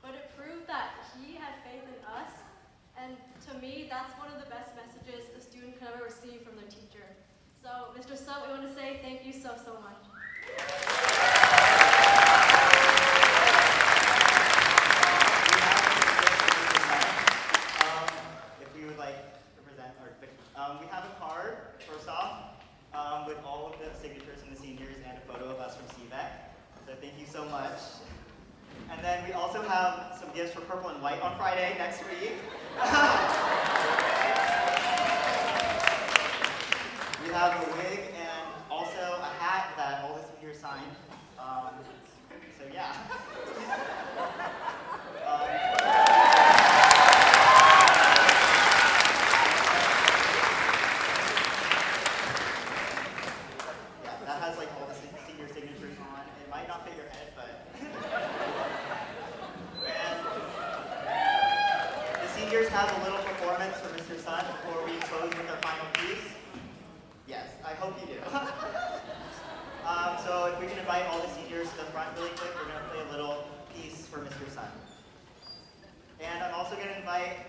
But it proved that he had faith in us, and to me, that's one of the best messages a student could ever receive from their teacher. So, Mr. Sundt, we want to say thank you so, so much. If we would like to present our we have a card, first off, with all of the signatures from the seniors and a photo of us from CVEC. So thank you so much. And then we also have some gifts for Purple and White on Friday next week. We have a wig and also a hat that all the seniors signed. So yeah. That has like all the senior signatures on. It might not fit your head, but. And the seniors have a little performance for Mr. Sundt before we close with our final piece. Yes, I hope you do. So if we can invite all the seniors to the front really quick, we're going to play a little piece for Mr. Sundt. And I'm also going to invite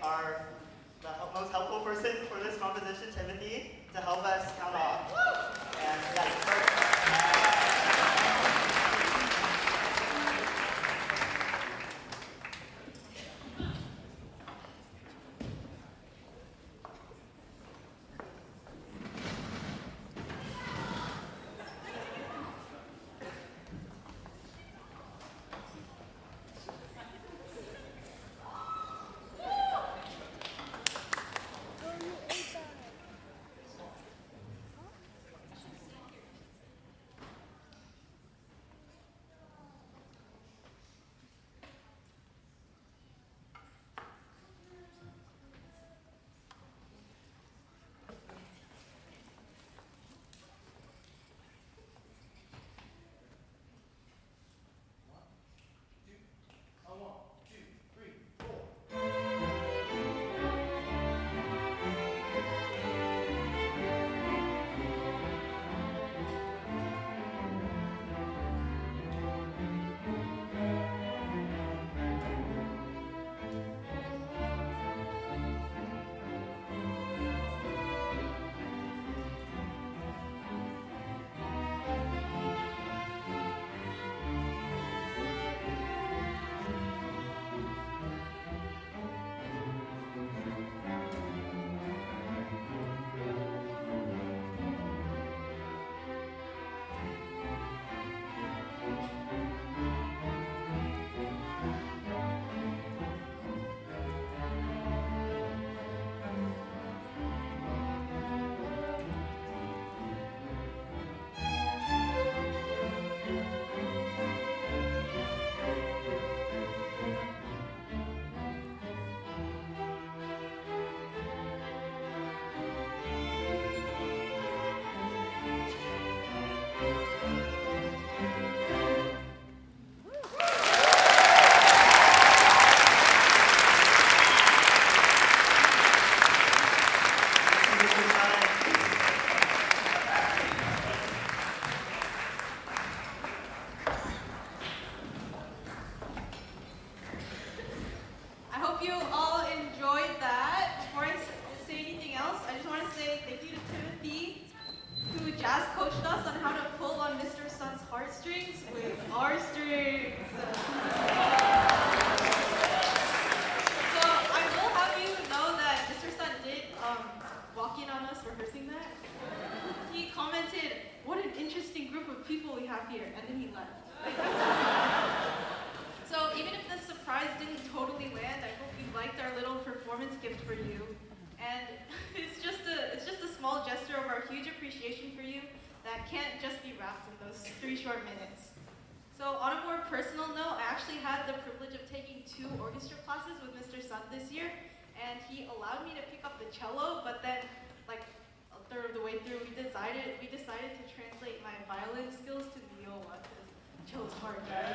the most helpful person for this composition, Timothy, to help us count off. And that's perfect. people we have here, and then he left. So even if the surprise didn't totally land, I hope you liked our little performance gift for you. And it's just a small gesture of our huge appreciation for you that can't just be wrapped in those 3 short minutes. So on a more personal note, I actually had the privilege of taking 2 orchestra classes with Mr. Sundt this year, and he allowed me to pick up the cello, but then like a third of the way through, we decided to translate my violin skills to viola, because cello's hard, guys.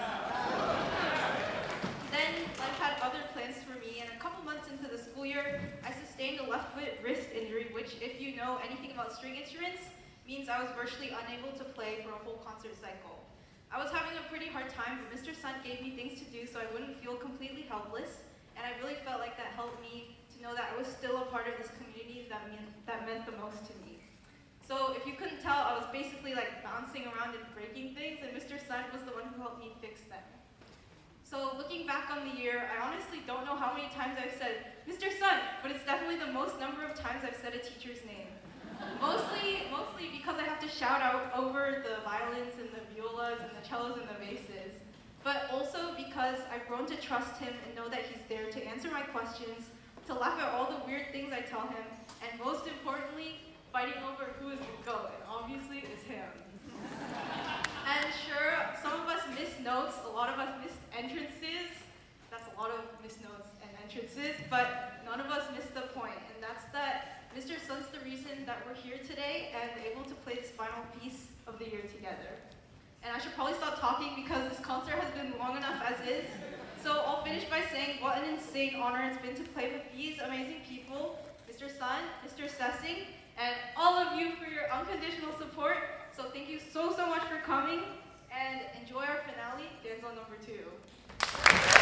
Then life had other plans for me, and a couple months into the school year, I sustained a left wrist injury, which, if you know anything about string instruments, means I was virtually unable to play for a whole concert cycle. I was having a pretty hard time, but Mr. Sundt gave me things to do so I wouldn't feel completely helpless, and I really felt like that helped me to know that I was still a part of this community that meant the most to me. So if you couldn't tell, I was basically like bouncing around and breaking things, and Mr. Sundt was the one who helped me fix them. So looking back on the year, I honestly don't know how many times I've said, Mr. Sundt, but it's definitely the most number of times I've said a teacher's name. Mostly because I have to shout out over the violins and the violas and the cellos and the basses, but also because I've grown to trust him and know that he's there to answer my questions, to laugh at all the weird things I tell him, and most importantly, fighting over who is the GOAT, and obviously it's him. And sure, some of us missed notes, a lot of us missed entrances. That's a lot of missed notes and entrances, but none of us missed the point, and that's that Mr. Sundt's the reason that we're here today and able to play this final piece of the year together. And I should probably stop talking because this concert has been long enough as is. So I'll finish by saying what an insane honor it's been to play with these amazing people, Mr. Sundt, Mr. Sessink, and all of you for your unconditional support. So thank you so much for coming, and enjoy our finale, Danzo number 2.